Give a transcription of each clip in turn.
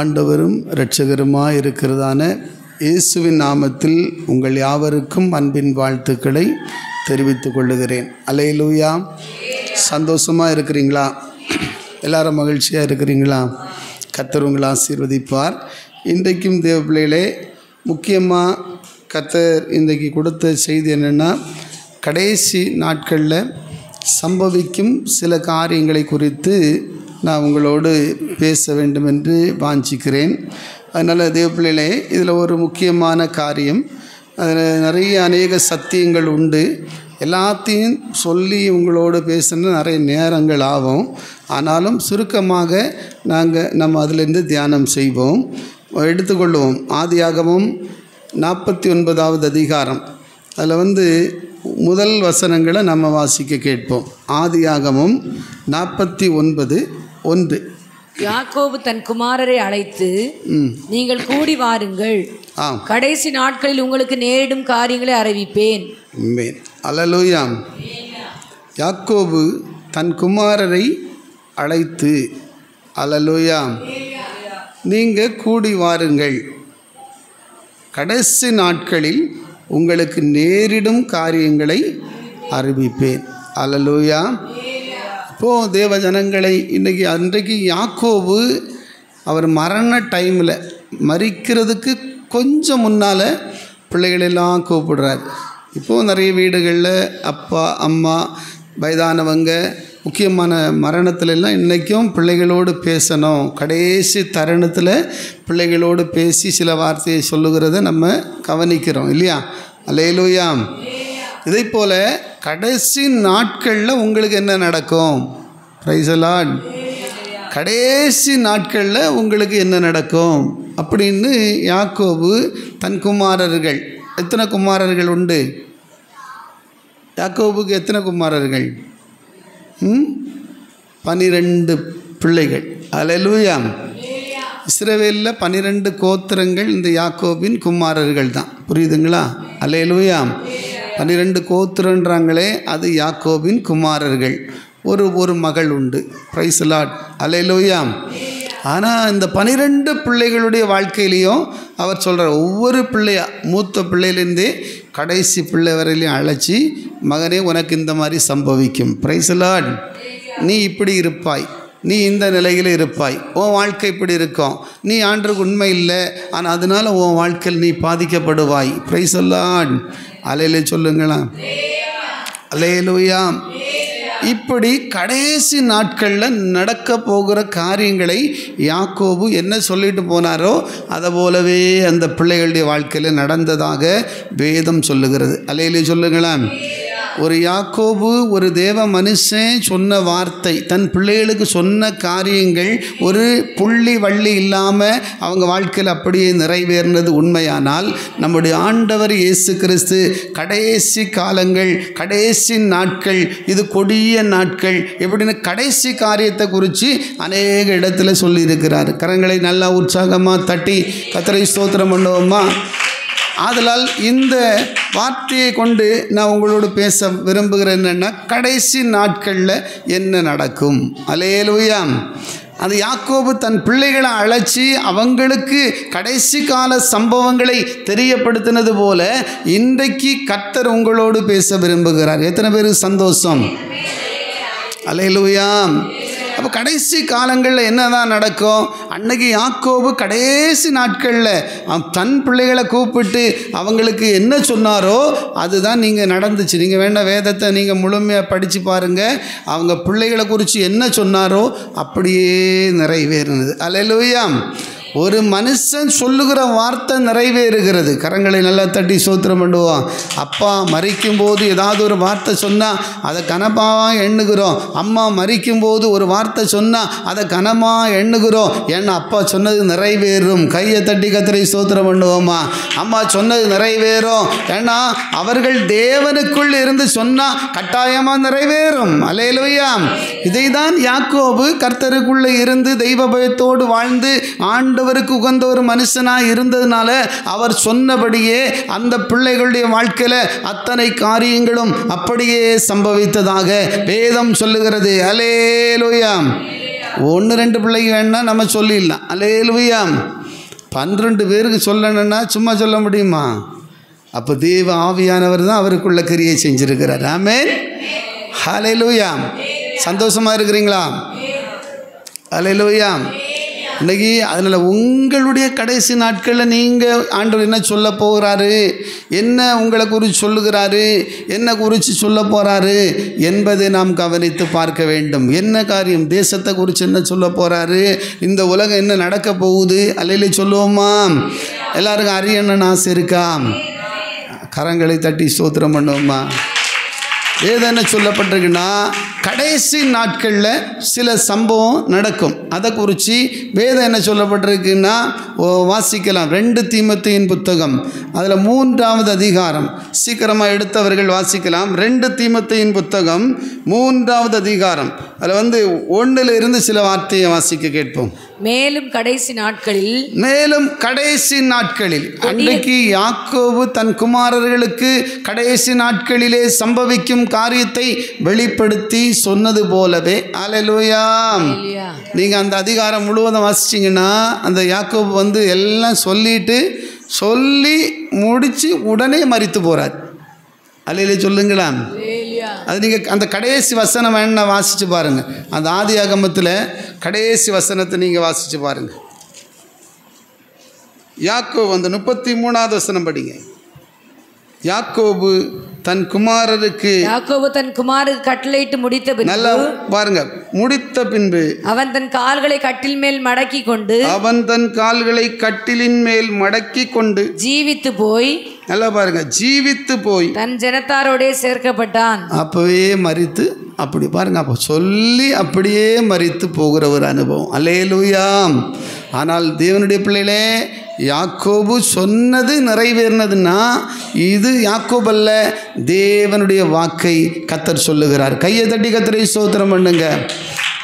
ஆண்டவரும் இரட்சகருமாய் இருக்கிறதான இயேசுவின் நாமத்தில் உங்கள் யாவருக்கும் அன்பின் வாழ்த்துக்களை தெரிவித்துக் கொள்ளுகிறேன். அல்லேலூயா. சந்தோஷமாக இருக்கிறீங்களா? எல்லாரும் மகிழ்ச்சியாக இருக்கிறீங்களா? கர்த்தர் உங்களை ஆசீர்வதிப்பார். இன்றைக்கும் தேவ பிள்ளைகளே, முக்கியமாக கர்த்தர் இன்றைக்கு கொடுத்த செய்தி என்னென்னா, கடைசி நாட்களில் சம்பவிக்கும் சில காரியங்களை குறித்து நான் உங்களோடு பேச வேண்டும் என்று வாஞ்சிக்கிறேன். அதனால் தேவ பிள்ளைகளே, இதில் ஒரு முக்கியமான காரியம், அதில் நிறைய அநேக சத்தியங்கள் உண்டு. எல்லாத்தையும் சொல்லி உங்களோடு பேசணும்னா நிறைய நேரங்கள் ஆகும். ஆனாலும் சுருக்கமாக நம்ம அதிலிருந்து தியானம் செய்வோம். எடுத்துக்கொள்வோம். ஆதியாகமம் 49வது அதிகாரம், அதில் முதல் வசனங்களை நம்ம வாசிக்க கேட்போம். ஆதியாகமம் 49:1. யாக்கோபு தன் குமாரரை அழைத்து, நீங்கள் கூடி வாருங்கள், கடைசி நாட்களில் உங்களுக்கு நேரிடும் காரியங்களை அறிவிப்பேன். அல்லேலூயா. யாக்கோபு தன் குமாரரை அழைத்து, அல்லேலூயா, நீங்கள் கூடி வாருங்கள், கடைசி நாட்களில் உங்களுக்கு நேரிடும் காரியங்களை அறிவிப்பேன். அல்லேலூயா. இப்போது தேவ ஜனங்களை அன்றைக்கு யாக்கோபு அவர் மரண டைமில், மரிக்கிறதுக்கு கொஞ்சம் முன்னால் பிள்ளைகளெல்லாம் கூப்பிடுறார். இப்போது நிறைய வீடுகளில் அப்பா அம்மா வயதானவங்க முக்கியமான மரணத்துலலாம் இன்றைக்கும் பிள்ளைகளோடு பேசணும். கடைசி தருணத்தில் பிள்ளைகளோடு பேசி சில வார்த்தையை சொல்லுகிறத நம்ம கவனிக்கிறோம் இல்லையா? அல்லேலூயா. இதை போல் கடைசி நாட்களில் உங்களுக்கு என்ன நடக்கும்? Price the Lord. கடைசி நாட்களில் உங்களுக்கு என்ன நடக்கும் அப்படின்னு யாக்கோபு தன் குமாரர்கள், எத்தனை குமாரர்கள் உண்டு யாக்கோபுக்கு? எத்தனை குமாரர்கள்? 12 பிள்ளைகள். அல்லேலூயா. இஸ்ரவேலில் 12 கோத்திரங்கள் இந்த யாக்கோபின் குமாரர்கள் தான். புரியுதுங்களா? அல்லேலூயா. 12 கோத்திரன்றாங்களே, அது யாக்கோபின் குமாரர்கள். ஒரு மகள் உண்டு. Praise the lord. அல்லேலூயா. ஆனால் இந்த 12 பிள்ளைகளுடைய வாழ்க்கையிலையும் அவர் சொல்கிறார், ஒவ்வொரு பிள்ளையா, மூத்த பிள்ளையிலேருந்தே கடைசி பிள்ளை வரையிலையும் அழைச்சி, மகனே உனக்கு இந்த மாதிரி சம்பவிக்கும். Praise the lord. நீ இப்படி இருப்பாய், நீ இந்த நிலையில் இருப்பாய், உன் வாழ்க்கை இப்படி இருக்கும், நீ ஆண்டவருக்கு உண்மை இல்லை, ஆனால் அதனால் உன் வாழ்க்கையில் நீ பாதிக்கப்படுவாய். Price the lord. அல்லேலூயா சொல்லுங்களா? அல்லேலூயா. இப்படி கடைசி நாட்களில் நடக்க போகிற காரியங்களை யாக்கோபு என்ன சொல்லிட்டு போனாரோ அதை போலவே அந்த பிள்ளைகளுடைய வாழ்க்கையில் நடந்ததாக வேதம் சொல்லுகிறது. அல்லேலூயா சொல்லுங்களா? ஒரு யாக்கோபு, ஒரு தேவ மனுஷன் சொன்ன வார்த்தை, தன் பிள்ளைகளுக்கு சொன்ன காரியங்கள் ஒரு புள்ளி வள்ளி இல்லாமல் அவங்க வாழ்க்கையில் அப்படியே நிறைவேறினது உண்மையானால், நம்முடைய ஆண்டவர் இயேசு கிறிஸ்து கடைசி காலங்கள், கடைசி நாட்கள், இது கொடிய நாட்கள், எப்படின்னு கடைசி காரியத்தை குறித்து அநேக இடத்துல சொல்லியிருக்கிறார். கரங்களை நல்லா உற்சாகமாக தட்டி கர்த்தரை ஸ்தோத்திரம் பண்ணுவோமா? ஆதலால் இந்த வார்த்தையை கொண்டு நான் உங்களோடு பேச விரும்புகிறேன். என்னென்னா, கடைசி நாட்களில் என்ன நடக்கும்? அல்லேலூயா. அது யாக்கோபு தன் பிள்ளைகளை அழைச்சி அவங்களுக்கு கடைசி கால சம்பவங்களை தெரியப்படுத்தினது போல இன்றைக்கு கர்த்தர் உங்களோடு பேச விரும்புகிறார். எத்தனை பேருக்கு சந்தோஷம்? அல்லேலூயா. அப்போ கடைசி காலங்களில் என்ன தான் நடக்கும்? அன்னைக்கு யாக்கோபு கடைசி நாட்களில் தன் பிள்ளைகளை கூப்பிட்டு அவங்களுக்கு என்ன சொன்னாரோ அதுதான் நீங்கள் நடந்துச்சு. நீங்கள் வேண்ட வேதத்தை நீங்கள் முழுமையாக படித்து பாருங்கள். அவங்க பிள்ளைகளை குறித்து என்ன சொன்னாரோ அப்படியே நிறைவேறினது. அல்லேலூயா. ஒரு மனுஷன் சொல்லுகிற வார்த்தை நிறைவேறுகிறது. கரங்களை நல்லா தட்டி ஸ்தோத்திரம் பண்ணுவோம். அப்பா மரிக்கும் போது ஏதாவது ஒரு வார்த்தை சொன்னால் அதை கனமாக எண்ணுகிறோம். அம்மா மரிக்கும் போது ஒரு வார்த்தை சொன்னால் அதை கனமாக எண்ணுகிறோம். ஏன்னா அப்பா சொன்னது நிறைவேறும். கையை தட்டி கர்த்தரை ஸ்தோத்திரம் பண்ணுவோமா? அம்மா சொன்னது நிறைவேறும். ஏன்னா அவர்கள் தேவனுக்குள் இருந்து சொன்னால் கட்டாயமாக நிறைவேறும். அல்லேலூயா. இதை தான் யாக்கோபு கர்த்தருக்குள்ளே இருந்து தெய்வ பயத்தோடு வாழ்ந்து ஆண்டவருக்கு உகந்த ஒரு மனுஷனாக இருந்ததுனால அவர் சொன்னபடியே அந்த பிள்ளைகளுடைய வாழ்க்கையில் அத்தனை காரியங்களும் அப்படியே சம்பவித்ததாக வேதம் சொல்லுகிறது. அல்லேலூயா. 1 2 பிள்ளைக்கு வேணும்னா நம்ம சொல்லிடலாம். அல்லேலூயா. 12 பேருக்கு சொல்லணும்னா சும்மா சொல்ல முடியுமா? அப்போ தேவ ஆவியானவர் தான் அவருக்குள்ள கிரியை செஞ்சிருக்கிறார். ஆமென். ஹல்லேலூயா. சந்தோஷமாக இருக்கிறீங்களா? ஹல்லேலூயா. இன்றைக்கி அதனால் உங்களுடைய கடைசி நாட்களில் நீங்கள் ஆண்டவர் என்ன சொல்ல போகிறாரு, என்ன உங்களை குறித்து சொல்லுகிறாரு, என்ன குறித்து சொல்ல போகிறாரு என்பதை நாம் கவனித்து பார்க்க வேண்டும். என்ன காரியம், தேசத்தை குறித்து என்ன சொல்ல போகிறாரு, இந்த உலகம் என்ன நடக்க போகுது, அல்லையிலே சொல்லுவோமா? எல்லாருக்கும் அறியணும்னு ஆசை இருக்கா? கரங்களை தட்டி ஸ்தோத்திரம் பண்ணுவோமா? வேதம் என்ன சொல்லப்பட்டிருக்குன்னா, கடைசி நாட்களில் சில சம்பவம் நடக்கும். அதை குறித்து வேதம் என்ன சொல்லப்பட்டிருக்குன்னா வாசிக்கலாம். 2 தீமோத்தேயின் புத்தகம் அதில் 3வது அதிகாரம். சீக்கிரமாக எடுத்தவர்கள் வாசிக்கலாம். 2 தீமோத்தேயின் புத்தகம் 3வது அதிகாரம். அதில் 1 இருந்து சில வார்த்தையை வாசிக்க கேட்போம். மேலும் கடைசி நாட்களில் அன்றைக்கு யாக்கோபு தன் குமாரர்களுக்கு கடைசி நாட்களிலே சம்பவிக்கும் காரியத்தை வெளிப்படுத்தி சொன்னது போலவே. அல்லேலூயா. நீங்கள் அந்த அதிகாரம் முழுவதும் வாசிச்சிங்கன்னா அந்த யாக்கோபு எல்லாம் சொல்லி முடித்து உடனே மரித்து போகிறார். அல்லேலூயா சொல்லுங்களா? அது நீங்கள் அந்த கடைசி வசனம் வேணா வாசித்து பாருங்கள். அந்த ஆதியாகமத்தில் கடைசி வசனத்தை நீங்கள் வாசித்து பாருங்கள். யாக்கோபு 33வது வசனம் படிங்க. யாக்கோபு தன் குமாரருக்கு கட்டளையிட்டு முடித்த பின்பு, நல்லா பாருங்க, முடித்த பின்பு அவன் தன் கால்களை கட்டில் மேல் மடக்கி கொண்டு ஜீவித்து போய், நல்லா பாருங்க, ஜீவித்து போய் தன் ஜனத்தாரோடே சேர்க்கப்பட்டான். அப்பவே மரித்து, அப்படி பாருங்க, அப்போ சொல்லி அப்படியே மரித்து போகிற ஒரு அனுபவம். அல்லேலூயா. ஆனால் தேவனுடைய பிள்ளைகளே, யாக்கோபு சொன்னது நிறைவேறினதுன்னா இது யாக்கோபு அல்ல, தேவனுடைய வாக்கை கர்த்தர் சொல்லுகிறார். கையை தட்டி கர்த்தரை ஸ்தோத்திரம் பண்ணுங்க.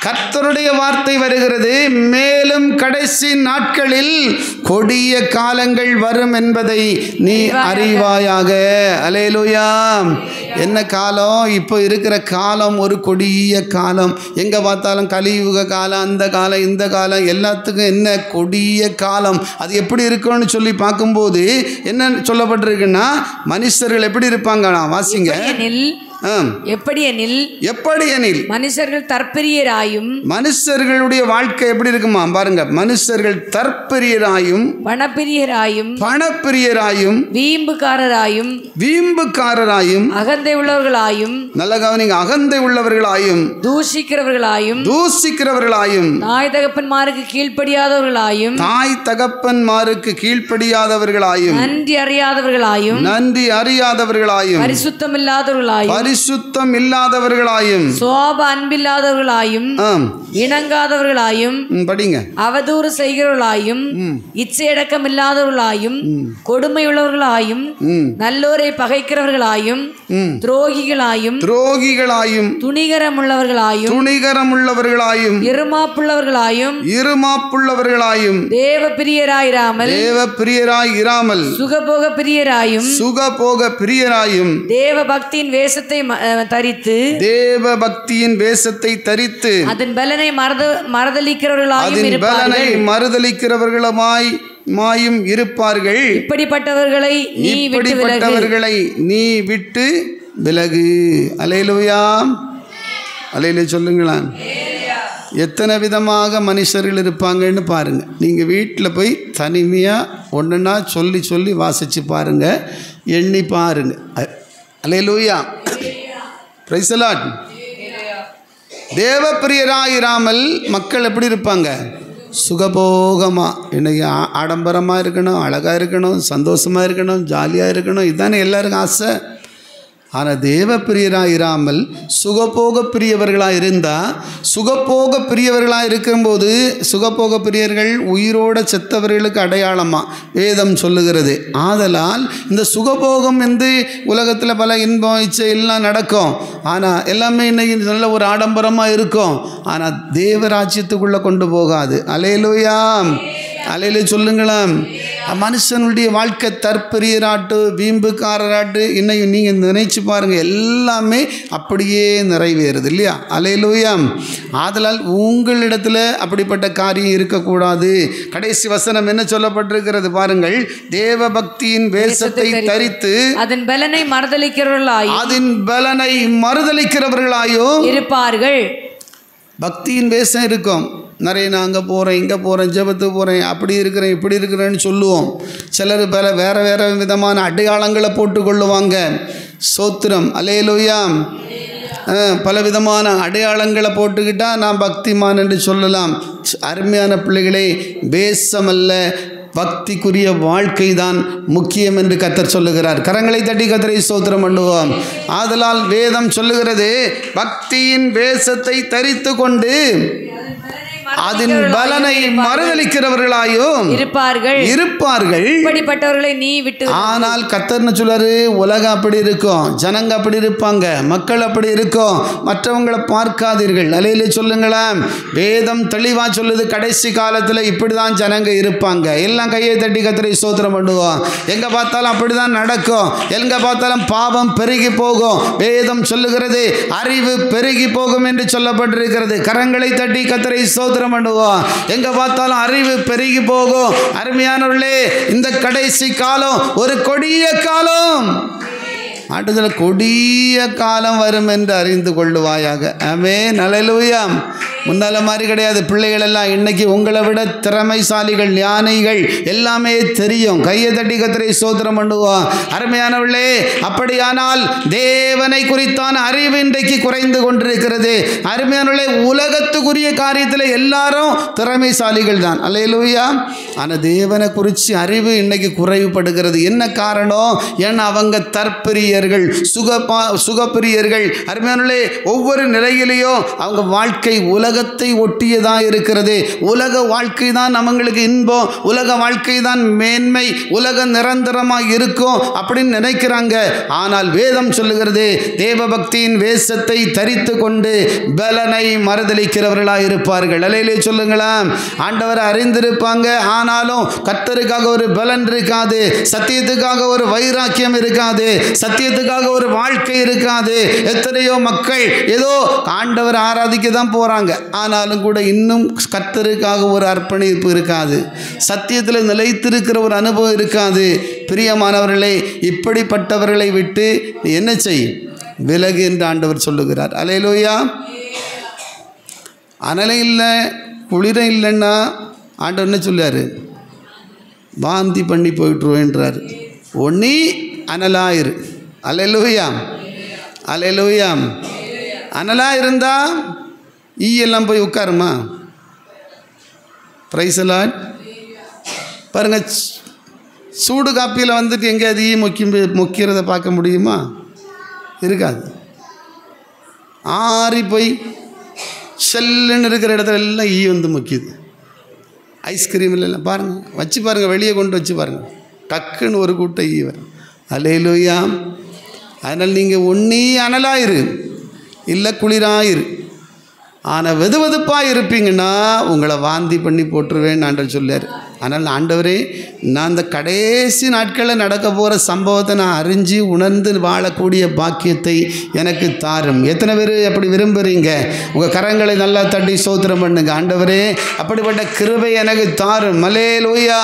கர்த்தருடைய வார்த்தை வருகிறது. மேலும் கடைசி நாட்களில் கொடிய காலங்கள் வரும் என்பதை நீ அறிவாயாக. அல்லேலூயா. என்ன காலம்? இப்போ இருக்கிற காலம் ஒரு கொடிய காலம். எங்கே பார்த்தாலும் கலியுக காலம், அந்த காலம், இந்த காலம், எல்லாத்துக்கும் என்ன கொடிய காலம். அது எப்படி இருக்குன்னு சொல்லி பார்க்கும்போது என்ன சொல்லப்பட்டிருக்குன்னா, மனுஷர்கள் எப்படி இருப்பாங்க? வாசிங்க. எப்படி எனில் மனுஷர்கள் தற்பிரியராயும், மனுஷர்களுடைய வாழ்க்கை எப்படி இருக்குமா பாருங்க, மனுஷர்கள் தற்பிரியராயும், பணப்பிரியராயும், வீம்புக்காரராயும், அகந்தை உள்ளவர்களாயும், நல்ல கவனிங்க, அகந்தை உள்ளவர்களாயும், தூஷிக்கிறவர்களாயும், தாய் தகப்பன்மாருக்கு கீழ்ப்படியாதவர்களாயும், நன்றி அறியாதவர்களாயும், பரிசுத்தம் இல்லாதவர்களாயும், சுவாப அன்பில்லாதவர்களாயும், இணங்காதவர்களாயும், படிங்க, அவதூறு செய்கிறவர்களாயும், இச்சையடக்கம் இல்லாதவர்களாயும், கொடுமையுள்ளவர்களாயும், நல்லோரை பகைக்கிறவர்களாயும், துரோகிகளாயும், துணிகரமுள்ளவர்களாயும், இருமாப்புள்ளவர்களாயும், தேவப்பிரியராயிராமல், சுகபோக பிரியராயும், தேவ பக்தியின் வேஷத்தை தரித்து அதன் பலனை மறுதலிக்கிறவர்களாயும் இருப்பார்கள். இப்படிப்பட்டவர்களை நீ விட்டு விலகு. அல்லேலூயா. அல்லேலூயா சொல்லுங்களா? எத்தனை விதமாக மனுஷர்கள் இருப்பாங்கன்னு பாருங்கள். நீங்கள் வீட்டில் போய் தனிமையாக ஒன்றுன்னா சொல்லி வாசித்து பாருங்கள், எண்ணி பாருங்கள். அல்லேலூயா. Praise the Lord. தேவப்பிரியராயிராமல் மக்கள் எப்படி இருப்பாங்க? சுகபோகமாக, இன்னைக்கு ஆடம்பரமாக இருக்கணும், அழகாக இருக்கணும், சந்தோஷமாக இருக்கணும், ஜாலியாக இருக்கணும், இதுதானே எல்லாருக்கும் ஆசை. ஆனால் தேவப்பிரியராயிராமல் சுகபோக பிரியவர்களாக இருந்தால், சுகபோக பிரியவர்களாக இருக்கும்போது, சுகபோக பிரியர்கள் உயிரோட செத்தவர்களுக்கு அடையாளமாக வேதம் சொல்லுகிறது. ஆதலால் இந்த சுகபோகம் உலகத்தில் பல இன்பம் இச்சை எல்லாம் நடக்கும். ஆனால் எல்லாமே இன்னைக்கு நல்ல ஒரு ஆடம்பரமாக இருக்கும். ஆனால் தேவராஜ்யத்துக்குள்ளே கொண்டு போகாது. அல்லேலூயா. அலையில சொல்லுங்களாம். மனுஷனுடைய வாழ்க்கை தற்பெரியராட்டு வீம்புக்காரராட்டு இன்னைக்கு நீங்கள் நினைச்சு பாருங்கள், எல்லாமே அப்படியே நிறைவேறுது இல்லையா? அலையிலூயாம். ஆதலால் உங்களிடத்தில் அப்படிப்பட்ட காரியம் இருக்கக்கூடாது. கடைசி வசனம் என்ன சொல்லப்பட்டிருக்கிறது பாருங்கள். தேவ பக்தியின் வேஷத்தை தரித்து அதன் பலனை மறுதலிக்கிறவர்களாயும் இருப்பார்கள். பக்தியின் வேஷம் இருக்கும். நிறைய நான் அங்கே போகிறேன், இங்கே போகிறேன், ஜெபத்துக்கு போகிறேன், அப்படி இருக்கிறேன், இப்படி இருக்கிறேன்னு சொல்லுவோம். சிலர் வேறு விதமான அடையாளங்களை போட்டுக்கொள்ளுவாங்க. சோத்திரம். அல்லேலூயா. பல விதமான அடையாளங்களை போட்டுக்கிட்டால் நான் பக்திமான் என்று சொல்லலாம். அருமையான பிள்ளைகளே, வேஷமல்ல, பக்திக்குரிய வாழ்க்கை தான் முக்கியம் என்று கர்த்தர் சொல்லுகிறார். கரங்களை தட்டி கர்த்தரை ஸ்தோத்திரம் பண்ணுவோம். ஆதலால் வேதம் சொல்லுகிறது, பக்தியின் வேஷத்தை தரித்து கொண்டு அதன் பலனை மறுதலிக்கிறவர்களாயும் இருப்பார்கள். இப்படிப்பட்டவர்களை நீ விட்டு. ஆனால் கர்த்தர்னு சொல்றாரு, உலகம் அப்படி இருக்கும், ஜனங்க அப்படி இருப்பாங்க, மக்கள் அப்படி இருக்கும், மற்றவங்களை பார்க்காதீர்கள். அலையில சொல்லுங்களேன். வேதம் தெளிவா சொல்லுது, கடைசி காலத்தில் இப்படிதான் ஜனங்க இருப்பாங்க. எல்லாம் கையை தட்டி கர்த்தரை ஸ்தோத்திரம் பண்ணுவோம். எங்க பார்த்தாலும் அப்படிதான் நடக்கும். எங்க பார்த்தாலும் பாவம் பெருகி போகும். வேதம் சொல்லுகிறது, அறிவு பெருகி போகும் என்று சொல்லப்பட்டிருக்கிறது. கரங்களை தட்டி கர்த்தரை ஸ்தோத்திரம் பண்ணுவோம். எங்க பார்த்தாலும் அறிவு பெருகி போகும். அருமையானவர்களே, இந்த கடைசி காலம் ஒரு கொடிய காலம். ஆண்டுதல் கொடிய காலம் வரும் என்று அறிந்து கொள்ளுவாயாக. ஆமென். அல்லேலூயா. முன்னால மாதிரி கிடையாது. பிள்ளைகள் எல்லாம் இன்னைக்கு உங்களை விட திறமைசாலிகள், ஞானிகள், எல்லாமே தெரியும். கையை தட்டி கர்த்தரை ஸ்தோத்திரம் பண்ணுவோம். அருமையானவர்களே, அப்படியானால் தேவனை குறித்தான அறிவு இன்றைக்கு குறைந்து கொண்டிருக்கிறது. அருமையானவர்களே, உலகத்துக்குரிய காரியத்தில் எல்லாரும் திறமைசாலிகள் தான். அல்லேலூயா. ஆனால் தேவனை குறித்து அறிவு இன்னைக்கு குறைவுபடுகிறது. என்ன காரணம்? ஏன்னா அவங்க தற்பிரியர்கள், சுகப்பிரியர்கள். அருமையானவர்களே, ஒவ்வொரு நிலையிலையும் அவங்க வாழ்க்கை உலகத்தை ஒட்டியதாக இருக்கிறது. உலக வாழ்க்கை தான் நம்மங்களுக்கு இன்பம், உலக வாழ்க்கை தான் மேன்மை, உலக நிரந்தரமாக இருக்கும் அப்படின்னு நினைக்கிறாங்க. ஆனால் வேதம் சொல்லுகிறது, தேவ பக்தியின் வேஷத்தை தரித்து கொண்டு பலனை மறுதலிக்கிறவர்களாக இருப்பார்கள். அலையிலே சொல்லுங்களேன். ஆண்டவரை அறிந்திருப்பாங்க, ஆனாலும் கர்த்தருக்காக ஒரு பலன் இருக்காது, சத்தியத்துக்காக ஒரு வைராக்கியம் இருக்காது, சத்தியத்துக்காக ஒரு வாழ்க்கை இருக்காது. எத்தனையோ மக்கள் ஏதோ ஆண்டவர் ஆராதிக்க தான் போகிறாங்க, ஆனாலும் கூட இன்னும் கர்த்தருக்காக ஒரு அர்ப்பணிப்பு இருக்காது, சத்தியத்தில் நிலைத்திருக்கிற ஒரு அனுபவம் இருக்காது. பிரியமானவர்களே, இப்படிப்பட்டவர்களை விட்டு என்ன செய்? விலகு என்று ஆண்டவர் சொல்லுகிறார். அல்லேலூயா. அனலை இல்லை, குளிரம் இல்லைன்னா ஆண்டவர் என்ன சொல்லுவார்? வாந்தி பண்ணி போயிட்டுருவேன்றார். ஒன்னி அனலாயிரு. அல்லேலூயா. அல்லேலூயா. அனலாக இருந்தால் ஈயெல்லாம் போய் உட்காருமா? பிரைஸ் எல்லாம் பாருங்கள். சூடு காப்பியில் வந்துட்டு எங்கேயாவது ஈ மொக்கிறத பார்க்க முடியுமா? இருக்காது. ஆறி போய் செல்லுன்னு இருக்கிற இடத்துல எல்லாம் ஈ வந்து மொக்கிது. ஐஸ்கிரீமில் எல்லாம் பாருங்கள், வச்சு பாருங்கள், வெளியே கொண்டு வச்சு பாருங்கள், டக்குன்னு ஒரு கூட்டம் ஈ வரும். அல்லேலூயா. அதனால் நீங்கள் ஒன்றி அனலாயிரு, இல்லை குளிராயிரு. ஆனால் வெது வெதுப்பாக இருப்பீங்கன்னா உங்களை வாந்தி பண்ணி போட்டுருவேன்னு ஆண்டவர் சொல்லார். ஆனால் ஆண்டவரே, நான் இந்த கடைசி நாட்களில் நடக்க போகிற சம்பவத்தை நான் அறிஞ்சு உணர்ந்து வாழக்கூடிய பாக்கியத்தை எனக்கு தாரும். எத்தனை பேர் அப்படி விரும்புகிறீங்க? உங்கள் கரங்களை நல்லா தட்டி ஸ்தோத்திரம் பண்ணுங்க. ஆண்டவரே, அப்படிப்பட்ட கிருபை எனக்கு தாரும். அல்லேலூயா.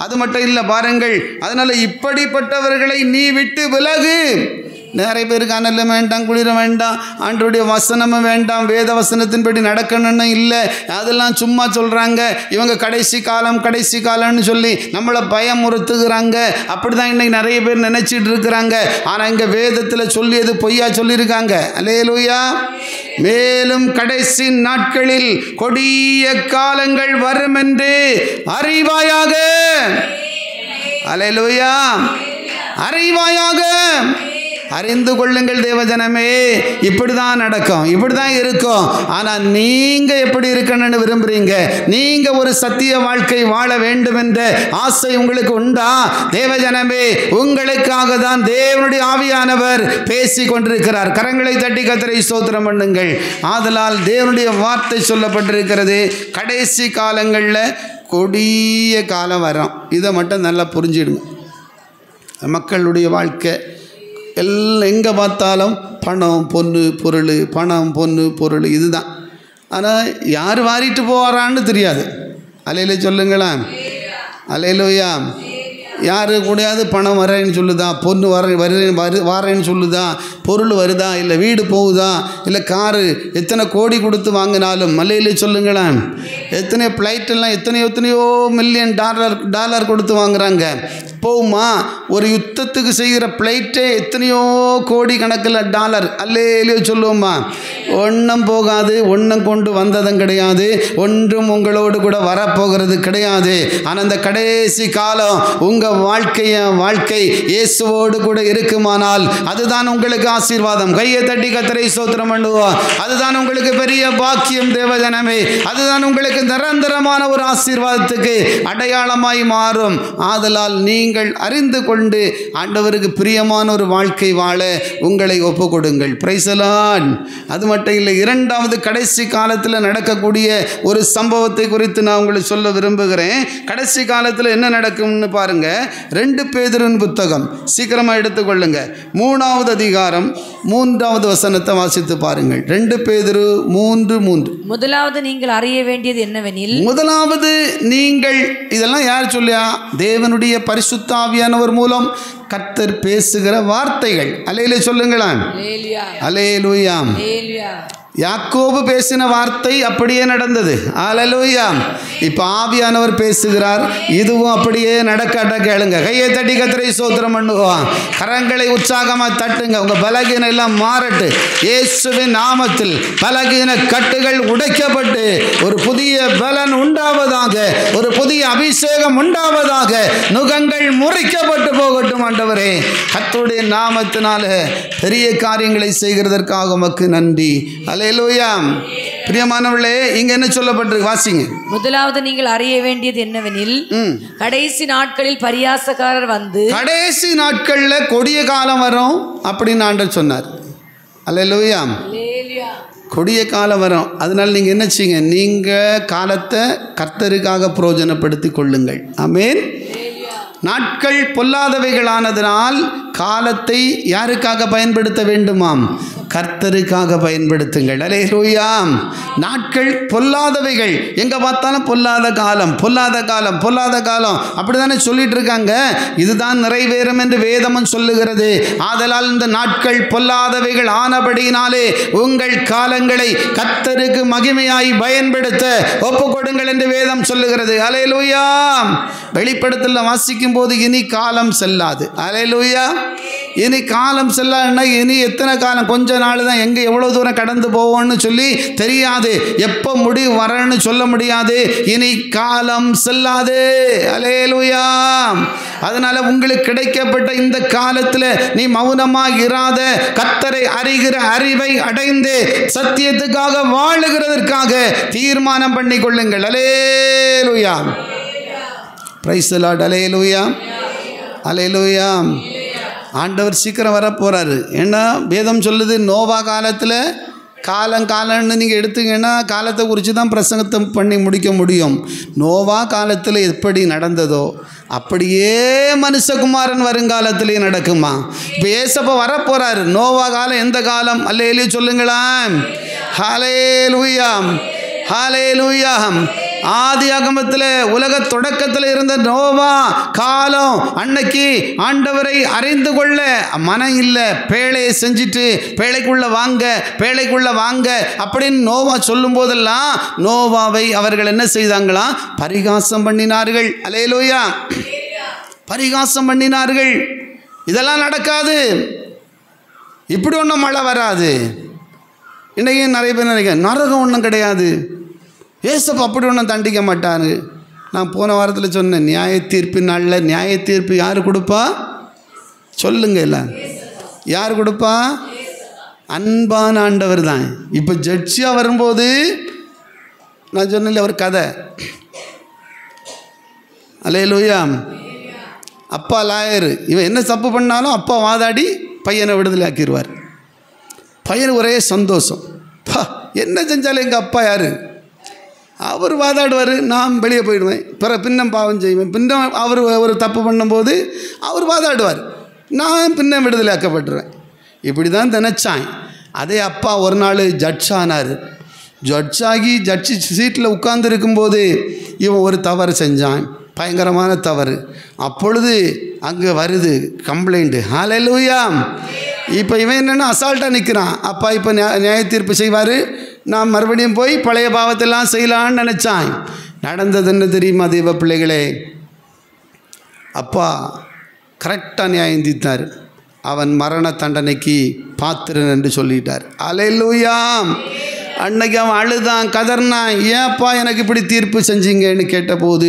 அது மட்டும் இல்லை பாருங்கள், அதனால் இப்படிப்பட்டவர்களை நீ விட்டு விலகு. நிறைய பேருக்கு அனல் வேண்டாம், குளிரம் வேண்டாம், ஆண்டவருடைய வசனமும் வேண்டாம், வேத வசனத்தின்படி நடக்கணும்னு இல்லை, அதெல்லாம் சும்மா சொல்கிறாங்க. இவங்க கடைசி காலம்னு சொல்லி நம்மளை பயமுறுத்துகிறாங்க. அப்படி தான் இன்றைக்கி நிறைய பேர் நினச்சிட்டு இருக்கிறாங்க. ஆனால் இங்கே வேதத்தில் சொல்லியது பொய்யா சொல்லியிருக்காங்க. அல்லேலூயா. மேலும் கடைசி நாட்களில் கொடிய காலங்கள் வரும் என்று அறிவாயாக. அல்லேலூயா. அறிவாயாக. அறிந்து கொள்ளுங்கள் தேவஜனமே. இப்படி தான் நடக்கும், இப்படி தான் இருக்கும். ஆனால் நீங்கள் எப்படி இருக்கணும்னு விரும்புகிறீங்க? நீங்கள் ஒரு சத்திய வாழ்க்கை வாழ வேண்டும் என்ற ஆசை உங்களுக்கு உண்டா? தேவஜனமே, உங்களுக்காக தான் தேவனுடைய ஆவியானவர் பேசி கொண்டிருக்கிறார். கரங்களை தட்டி கர்த்தரை ஸ்தோத்திரம் பண்ணுங்கள். ஆதலால் தேவனுடைய வார்த்தை சொல்லப்பட்டிருக்கிறது, கடைசி காலங்களில் கொடிய காலம் வரும். இதை மட்டும் நல்லா புரிஞ்சிடுங்க. மக்களுடைய வாழ்க்கை எல்லாம் எங்கே பார்த்தாலும் பணம் பொண்ணு பொருள், பணம் பொண்ணு பொருள், இதுதான். ஆனால் யார் வாரிட்டு போவாரான்னு தெரியாது. அலையில சொல்லுங்களேன், அலையிலோயா. யார் கூடயாவது பணம் வரேன்னு சொல்லுதா, பொண்ணு வரேன்னு சொல்லுதா, பொருள் வருதா, இல்லை வீடு போகுதா, இல்லை காரு எத்தனை கோடி கொடுத்து வாங்கினாலும் மலையிலே சொல்லுங்களேன், எத்தனையோ ஃப்ளைட்டெல்லாம் எத்தனையோ மில்லியன் டாலர் கொடுத்து வாங்குறாங்க, போகுமா? ஒரு யுத்தத்துக்கு செய்கிற ஃப்ளைட்டே எத்தனையோ கோடி கணக்கில் டாலர், அல்லையிலேயோ சொல்லுவோம்மா. ஒன்றும் போகாது, ஒன்றும் கொண்டு வந்ததும் கிடையாது, ஒன்றும் உங்களோடு கூட வரப்போகிறது கிடையாது. ஆனால் அந்த கடைசி காலம் உங்கள் வாழ்க்கை இயேசுவோடு கூட இருக்குமானால் அதுதான் உங்களுக்கு ஆசீர்வாதம். கையை தட்டி கர்த்தரை ஸ்தோத்திரம் பண்ணுவோம். அதுதான் உங்களுக்கு பெரிய பாக்கியம் தேவஜனமே. அதுதான் உங்களுக்கு நிரந்தரமான ஒரு ஆசீர்வாதத்துக்கு அடையாளமாய் மாறும். ஆதலால் நீங்கள் அறிந்து கொண்டு ஆண்டவருக்கு பிரியமான ஒரு வாழ்க்கை வாழ உங்களை ஒப்பு கொடுங்கள். Price the Lord. அது மட்டும் இல்லை, இரண்டாவது கடைசி காலத்தில் நடக்கக்கூடிய ஒரு சம்பவத்தை குறித்து நான் உங்களுக்கு சொல்ல விரும்புகிறேன். கடைசி காலத்தில் என்ன நடக்கும்னு பாருங்க. 2 பேதுருவின் புத்தகம் சீக்கிரமாக எடுத்துக்கொள்ளுங்க. 3வது அதிகாரம் 3வது வசனத்தை வாசித்து பாருங்கள். 2 பேதுரு 3:3. முதலாவது நீங்கள் அறிய வேண்டியது என்னவெனில், முதலாவது நீங்கள், இதெல்லாம் யார் சொல்லியா? தேவனுடைய பரிசுத்த ஆவியானவர் மூலம் கர்த்தர் பேசுகிற வார்த்தைகள். அல்லேலூயா சொல்லுங்களேன், அல்லேலூயா. யாக்கோபு பேசின வார்த்தை அப்படியே நடந்தது. அல்லேலூயா. இப்போ ஆவியானவர் பேசுகிறார், இதுவும் அப்படியே நடக்க கேளுங்க. கையை தட்டி கர்த்தரை ஸ்தோத்திரம் பண்ணுவோம். கரங்களை உற்சாகமாக தட்டுங்க. உங்கள் பலகீனம் எல்லாம் மாறட்டு. இயேசுவின் நாமத்தில் பலகீன கட்டுகள் உடைக்கப்பட்டு ஒரு புதிய பலன் உண்டாவதாக, ஒரு புதிய அபிஷேகம் உண்டாவதாக, நுகங்கள் முறிக்கப்பட்டு போகட்டும். ஆண்டவரே, கர்த்தருடைய நாமத்தினால பெரிய காரியங்களை செய்கிறதற்காக உமக்கு நன்றி. அல்லேலூயா. பிரியமானவர்களே, இங்க என்ன சொல்லப்பட்டிருக்கு வாசிங்க. முதலாவது நீங்கள் அறிய வேண்டியது என்னவெனில், கடைசி நாட்களில் பரியாசக்காரர் வந்து, கடைசி நாட்கள்ல கொடிய காலம் வரும் அப்படின்னு ஆண்டவர் சொன்னார். அல்லேலூயா. கொடிய காலம் வரும். அதனால நீங்க என்ன செய்யுங்க, நீங்க காலத்தை கர்த்தருக்காக பிரயோஜனப்படுத்தி கொள்ளுங்கள். ஆமென். நாட்கள் பொல்லாதவைகளானதனால் காலத்தை யாருக்காக பயன்படுத்த வேண்டுமாம்? கர்த்தருக்காக பயன்படுத்துங்கள். அல்லேலூயா. நாட்கள் பொல்லாதவைகள், எங்க பார்த்தாலும் பொல்லாத காலம், பொல்லாத காலம், பொல்லாத காலம், அப்படிதானே சொல்லிட்டு இருக்காங்க. இதுதான் நிறைவேறும் என்று வேதமும் சொல்லுகிறது. ஆதலால் இந்த நாட்கள் பொல்லாதவைகள் ஆனபடியினாலே உங்கள் காலங்களை கர்த்தருக்கு மகிமையாய் பயன்படுத்த ஒப்புக்கொடுங்கள் என்று வேதம் சொல்லுகிறது. அல்லேலூயா. வெளிப்படுத்தல வாசிக்கும் போது இனி காலம் செல்லாது. அல்லேலூயா. இனி காலம் செல்லாதுன்னா இனி எத்தனை காலம், கொஞ்ச நாள் தான், எங்கே எவ்வளோ தூரம் கடந்து போவோம்னு சொல்லி தெரியாது, எப்போ முடிவு வரன்னு சொல்ல முடியாது. இனி காலம் செல்லாது. அல்லேலூயா. அதனால உங்களுக்கு கிடைக்கப்பட்ட இந்த காலத்தில் நீ மௌனமாக இராத, கர்த்தரை அறிகிற அறிவை அடைந்து சத்தியத்துக்காக வாழுகிறதற்காக தீர்மானம் பண்ணி கொள்ளுங்கள். Hallelujah. Praise the lord. Hallelujah. Hallelujah. ஆண்டவர் சீக்கிரம் வரப்போகிறாரு. ஏன்னா வேதம் சொல்லுது, நோவா காலத்தில் காலம்னு நீங்கள் எடுத்தீங்கன்னா காலத்தை குறித்து தான் பிரசங்கத்தை பண்ணி முடிக்க முடியும். நோவா காலத்தில் எப்படி நடந்ததோ அப்படியே மனுஷகுமாரன் வருங்காலத்திலே நடக்குமா? இப்போ ஏசப்பா வரப்போகிறாரு. நோவா காலம் எந்த காலம்? அல்லேலூயா சொல்லுங்களேன். ஹல்லேலூயா. ஹல்லேலூயா. ஆதி ஆகமத்தில் உலக தொடக்கத்தில் இருந்த நோவா காலம், அன்னைக்கு ஆண்டவரை அறிந்து கொள்ள மனம் இல்லை, பேழையை செஞ்சுட்டு பேழைக்குள்ள வாங்க அப்படின்னு நோவா சொல்லும் போதெல்லாம் நோவாவை அவர்கள் என்ன செய்தாங்களாம்? பரிகாசம் பண்ணினார்கள். அல்லேலூயா. பரிகாசம் பண்ணினார்கள். இதெல்லாம் நடக்காது, இப்படி ஒன்றும் மழை வராது. இன்றைக்கி நிறைய பேர் நினைக்கிறேன் நரகம் ஒன்றும் கிடையாது, ஏசப்பா அப்படி ஒன்றும் தண்டிக்க மாட்டார். நான் போன வாரத்தில் சொன்னேன், நியாய தீர்ப்பின் நாளில் நியாய தீர்ப்பு யார் கொடுப்பா? சொல்லுங்க. இல்லை, யார் கொடுப்பா? அன்பான ஆண்டவர் தான். இப்போ ஜட்ஜியாக வரும்போது நான் சொன்னேன் ஒரு கதை. அல்லேலூயா. அப்பா லாயரு, இவன் என்ன தப்பு பண்ணாலும் அப்பா வாதாடி பையனை விடுதலை ஆக்கிடுவார். பையனுக்கு ஒரே சந்தோஷம், என்ன செஞ்சாலும் எங்கள் அப்பா யார்? அவர் வாதாடுவார், நான் வெளியே போயிடுவேன், பின்னம் பாவம் செய்வேன். பின்னம் அவர் ஒரு தப்பு பண்ணும்போது அவர் வாதாடுவார், நான் பின்னம் விடுதலை ஆக்கப்பட்டுருவேன். இப்படி தான் நினச்சான். அதே அப்பா ஒரு நாள் ஜட்ஜ் ஆனார். ஜட்ஜாகி ஜட்ஜி சீட்டில் உட்கார்ந்துருக்கும்போது இவன் ஒரு தவறு செஞ்சான், பயங்கரமான தவறு. அப்பொழுது அங்கே வருது கம்ப்ளைண்ட்டு. ஹல்லேலூயா. இப்போ இவன் என்னென்னா அசால்ட்டாக நிற்கிறான். அப்பா இப்போ நியாய தீர்ப்பு செய்வார், நான் மறுபடியும் போய் பழைய பாவத்தெல்லாம் செய்யலான்னு நினச்சான். நடந்தது என்ன தெரியுமா தெய்வ பிள்ளைகளே? அப்பா கரெக்டாக நியாயம் தீர்த்தார். அவன் மரண தண்டனைக்கு பாத்திரன் என்று சொல்லிட்டார். அல்லேலூயா. அன்னைக்கு அவன் அழுதான், கதர்னான், ஏன்ப்பா எனக்கு இப்படி தீர்ப்பு செஞ்சீங்கன்னு கேட்டபோது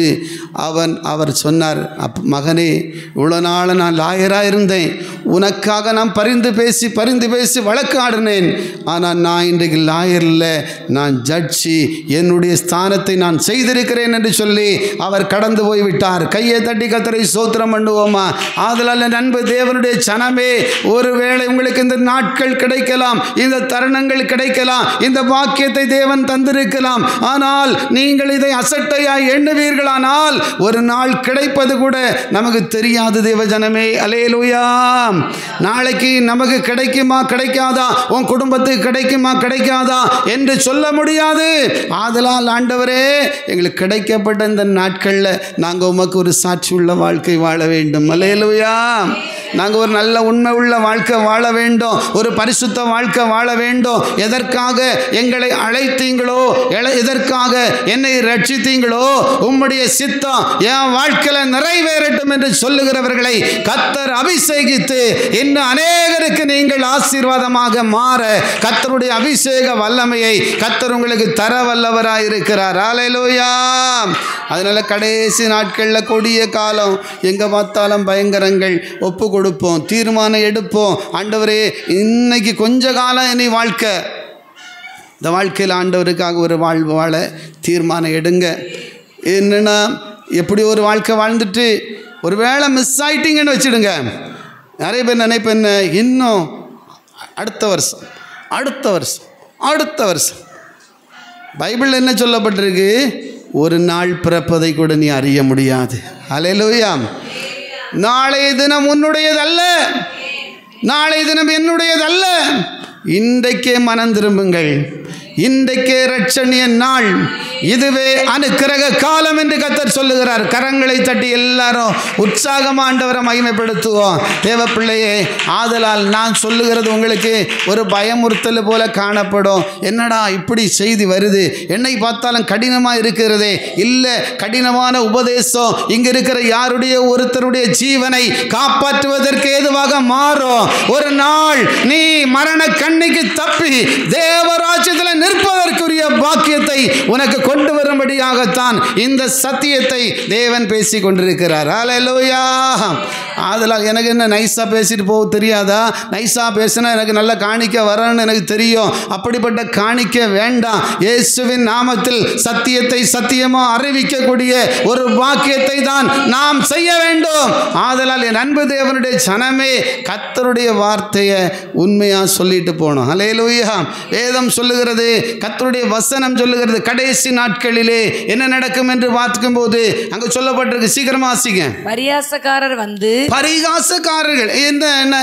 அவர் சொன்னார், மகனே, இவ்வளோ நாள் நான் லாயராக இருந்தேன், உனக்காக நான் பரிந்து பேசி வழக்கு ஆடினேன். ஆனால் நான் இன்றைக்கு லாயர் இல்லை, நான் ஜட்ஜி, என்னுடைய ஸ்தானத்தை நான் செய்திருக்கிறேன் என்று சொல்லி அவர் கடந்து போய்விட்டார். கையை தட்டி கர்த்தரை ஸ்தோத்திரம் பண்ணுவோமா? ஆதலால் நண்பு தேவனுடைய சனமே, ஒருவேளை உங்களுக்கு இந்த நாட்கள் கிடைக்கலாம், இந்த தருணங்கள் கிடைக்கலாம், இந்த வாக்கியத்தை தேவன் தந்திருக்கலாம். ஆனால் நீங்கள் இதை அசட்டையாய் எண்ணுவீர்களானால் ஒரு நாள் கிடைப்பது கூட நமக்கு தெரியாது தேவஜனமே. அல்லேலூயா. நாளைக்கு நமக்கு கிடைக்குமா கிடைக்காதா, உன் குடும்பத்துக்கு கிடைக்குமா கிடைக்காதா என்று சொல்ல முடியாது. ஆதலால் ஆண்டவரே, எங்களுக்கு கிடைக்கப்பட்ட இந்த நாட்களில் நாங்கள் உமக்கு ஒரு சாட்சி உள்ள வாழ்க்கை வாழ வேண்டும். அல்லேலூயா. நாங்கள் ஒரு நல்ல உண்மை உள்ள வாழ்க்கை வாழ வேண்டும், ஒரு பரிசுத்த வாழ்க்கை வாழ வேண்டும். எதற்காக எங்களை அழைத்தீங்களோ, எதற்காக என்னை ரட்சித்தீங்களோ, உம்முடைய சித்தம் என் வாழ்க்கையில் நிறைவேறட்டும் என்று சொல்லுகிறவர்களை கர்த்தர் அபிஷேகித்து இன்னும் அநேகருக்கு நீங்கள் ஆசீர்வாதமாக மாற கர்த்தருடைய அபிஷேக வல்லமையை கர்த்தர் உங்களுக்கு தர வல்லவராக இருக்கிறார். அல்லேலூயா. அதனால கடைசி நாட்களில் கொடிய காலம், எங்கே பார்த்தாலும் பயங்கரங்கள், ஒப்பு கொடுப்போம், தீர்மானம் எடுப்போம். ஆண்டவரே, இன்னைக்கு கொஞ்ச காலம் இனி வாழ்க்கை, இந்த வாழ்க்கையில் ஆண்டவருக்காக ஒரு வாழ்வு வாழ தீர்மானம் எடுங்க. என்னென்னா, எப்படி ஒரு வாழ்க்கை வாழ்ந்துட்டு ஒரு வேளை மிஸ் ஆயிட்டீங்கன்னு வச்சுடுங்க. நிறைய பேர் நினைப்பேன், இன்னும் அடுத்த வருஷம் பைபிளில் என்ன சொல்லப்பட்டிருக்கு? ஒரு நாள் பிறப்பதை கூட நீ அறிய முடியாது. அல்லேலூயா. நாளைய தினம் உன்னுடையதல்ல, நாளைய தினம் என்னுடையதல்ல. இன்றைக்கே மனம் திரும்புங்கள், இன்றைக்கே இரட்சணிய நாள், இதுவே அனுக்கிரக காலம் என்று கர்த்தர் சொல்லுகிறார். கரங்களை தட்டி எல்லாரும் உற்சாகமாக ஆண்டவரை மகிமைப்படுத்துவோம். தேவ பிள்ளையே, ஆதலால் நான் சொல்லுகிறது உங்களுக்கு ஒரு பயமுறுத்தல் போல காணப்படும். என்னடா இப்படி செய்தி வருது, என்னை பார்த்தாலும் கடினமாக இருக்கிறதே. இல்லை, கடினமான உபதேசம் இங்கே இருக்கிற யாருடைய ஒருத்தருடைய ஜீவனை காப்பாற்றுவதற்கு ஏதுவாக மாறும். ஒரு நாள் நீ மரண கண்ணிக்கு தப்பி தேவராஜ்யத்தில் நிற்பதற்குரிய பாக்கியத்தை உனக்கு கொண்டு வரும்படியாகத்தான் இந்த சத்தியத்தை தேவன் பேசி கொண்டிருக்கிறார். அல்லேலூயா. அதெல்லாம் எனக்கு என்ன நைஸாக பேசிட்டு போக தெரியாதா? நைஸாக பேசினா எனக்கு நல்ல காணிக்க வரணும்னு எனக்கு தெரியும். அப்படிப்பட்ட காணிக்க வேண்டாம். இயேசுவின் நாமத்தில் சத்தியத்தை சத்தியமாக அறிவிக்கக்கூடிய ஒரு பாக்கியத்தை தான் நாம் செய்ய வேண்டும். ஆதலால் என் அன்பு தேவனுடைய ஜனமே, கர்த்தருடைய வார்த்தையை உண்மையாக சொல்லிட்டு போகணும். அல்லேலூயா. வேதம் சொல்லுகிறது, கர்த்தருடைய வசனம் சொல்லுகிறது, கடைசி நாட்களிலே என்ன நடக்கும் என்று பார்க்கும்போது அங்கே சொல்லப்பட்டிருக்கு. சீக்கிரமா வாசிங்க. பரிகாசக்காரர்கள் என்ன,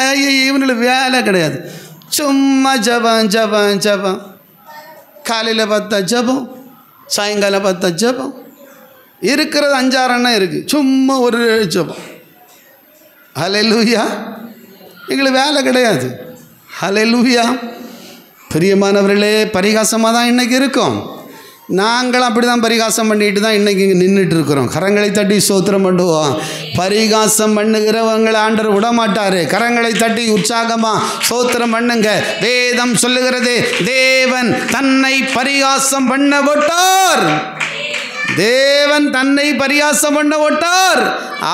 இவங்களுக்கு வேலை கிடையாது, சும்மா ஜபம் ஜபம் ஜபம். காலையில் 10 ஜபம், சாயங்காலம் 10 ஜபம், இருக்கிறது 5-6 எண்ணம் இருக்குது, சும்மா ஒரு ஜபம். ஹல்லேலூயா. எங்களுக்கு வேலை கிடையாது. ஹல்லேலூயா. பிரியமானவர்களே, பரிகாசமாக தான் இன்றைக்கி இருக்கோம். நாங்களும் அப்படி தான் பரிகாசம் பண்ணிட்டு தான் இன்றைக்கி இங்கே நின்றுட்டு இருக்கிறோம். கரங்களை தட்டி ஸ்தோத்திரம் பண்ணுவோம். பரிகாசம் பண்ணுகிறவங்களை ஆண்டவர் விடமாட்டார். கரங்களை தட்டி உற்சாகமாக ஸ்தோத்திரம் பண்ணுங்க. வேதம் சொல்லுகிறது, தேவன் தன்னை பரிகாசம் பண்ண விட்டார். தேவன் தன்னை பரிகாசம் பண்ண விட்டார்.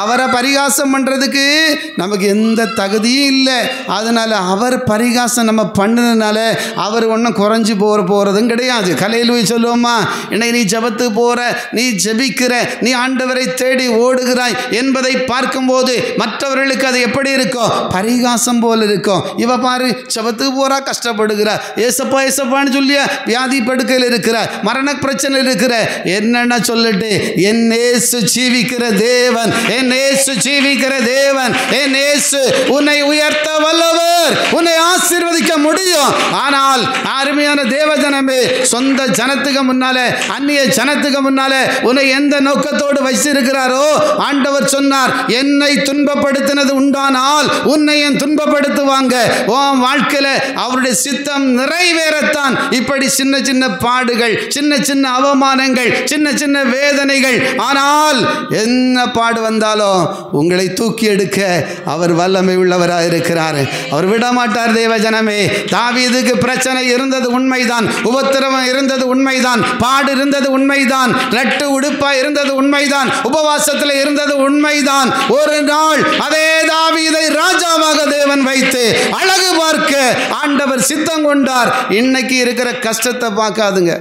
அவரை பரிகாசம் பண்ணுறதுக்கு நமக்கு எந்த தகுதியும் இல்லை. அதனால் அவர் பரிகாசம் நம்ம பண்ணதுனால அவர் ஒன்றும் குறைஞ்சி போகிறதும் கிடையாது. கலையிலுவை சொல்லுவோமா, இன்னைக்கு நீ ஜெபத்துக்கு போகிற, நீ ஜெபிக்கிற, நீ ஆண்டவரை தேடி ஓடுகிறாய் என்பதை பார்க்கும்போது மற்றவர்களுக்கு அது எப்படி இருக்கும்? பரிகாசம் போல் இருக்கும். இவ பாரு ஜெபத்துக்கு போகிறா, கஷ்டப்படுகிறா, ஏசப்பா ஏசப்பான்னு சொல்லியா வியாதி படுக்கையில் இருக்கிற, மரண பிரச்சனை இருக்கிற, என்னென்ன சொல்லிட்டு என் இயேசு ஜீவிக்கிற தேவன், என் இயேசு ஜீவிக்கிற தேவன், என் இயேசு உன்னை உயர்த்த வல்லவர், உன்னை ஆசீர்வதிக்க முடியும். ஆனால் அருமையான தேவஜனமே, சொந்த ஜனத்துக்கு முன்னாலே, அந்நிய ஜனத்துக்கு முன்னாலே உன்னை எந்த நோக்கத்தோடு வைத்திருக்கிறாரோ, ஆண்டவர் சொன்னார், என்னை துன்பப்படுத்தினது உண்டானால் உன்னையும் துன்பப்படுத்துவாங்க. உன் வாழ்க்கையில் அவருடைய சித்தம் நிறைவேறத்தான் இப்படி சின்ன சின்ன பாடுகள், சின்ன சின்ன அவமானங்கள், சின்ன சின்ன வேதனைகள். ஆனால் என்ன பாடு வந்தாலும் உங்களை தூக்கி எடுக்க அவர் வல்லமை உள்ளவராக இருக்கிறார். அவர் விடமாட்டார். தேவஜனமே, தாவீதுக்கு பிரச்சனை இருந்தது உண்மைதான், உபத்திரவம் இருந்தது உண்மைதான், பாடு இருந்தது உண்மைதான், ரெட்டு உடுப்பா இருந்தது உண்மைதான், உபவாசத்தில் இருந்தது உண்மைதான். ஒரு நாள் அதே தாவீதை ராஜாவாக தேவன் வைத்து அழகு பார்க்க ஆண்டவர் சித்தம் கொண்டார். இன்னைக்கு இருக்கிற கஷ்டத்தை பார்க்காதுங்க,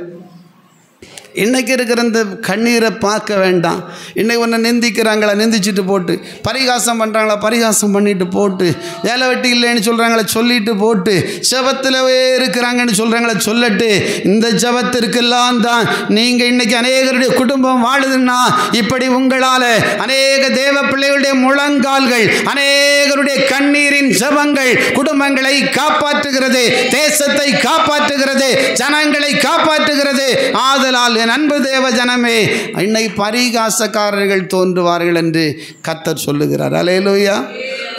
இன்றைக்கி இருக்கிற இந்த கண்ணீரை பார்க்க வேண்டாம். இன்றைக்கி ஒன்று நிந்திக்கிறாங்களா, நிந்திச்சுட்டு போட்டு, பரிகாசம் பண்ணுறாங்களா, பரிகாசம் பண்ணிட்டு போட்டு, வேலை வெட்டி இல்லைன்னு சொல்கிறாங்களா, சொல்லிட்டு போட்டு, ஜெபத்திலவே இருக்கிறாங்கன்னு சொல்கிறாங்களா, சொல்லட்டு. இந்த ஜெபத்திற்கெல்லாம் தான் நீங்கள் இன்றைக்கி அநேகருடைய குடும்பம் வாழுதுன்னா, இப்படி உங்களால் அநேக தேவ பிள்ளைகளுடைய முழங்கால்கள், அநேகருடைய கண்ணீரின் ஜெபங்கள் குடும்பங்களை காப்பாற்றுகிறது, தேசத்தை காப்பாற்றுகிறது, ஜனங்களை காப்பாற்றுகிறது. ஆதலால் என் அன்பு தேவ ஜனமே, இன்னைக்கு பரிகாசக்காரர்கள் தோன்றுவார்கள் என்று கர்த்தர் சொல்லுகிறார். அல்லேலூயா.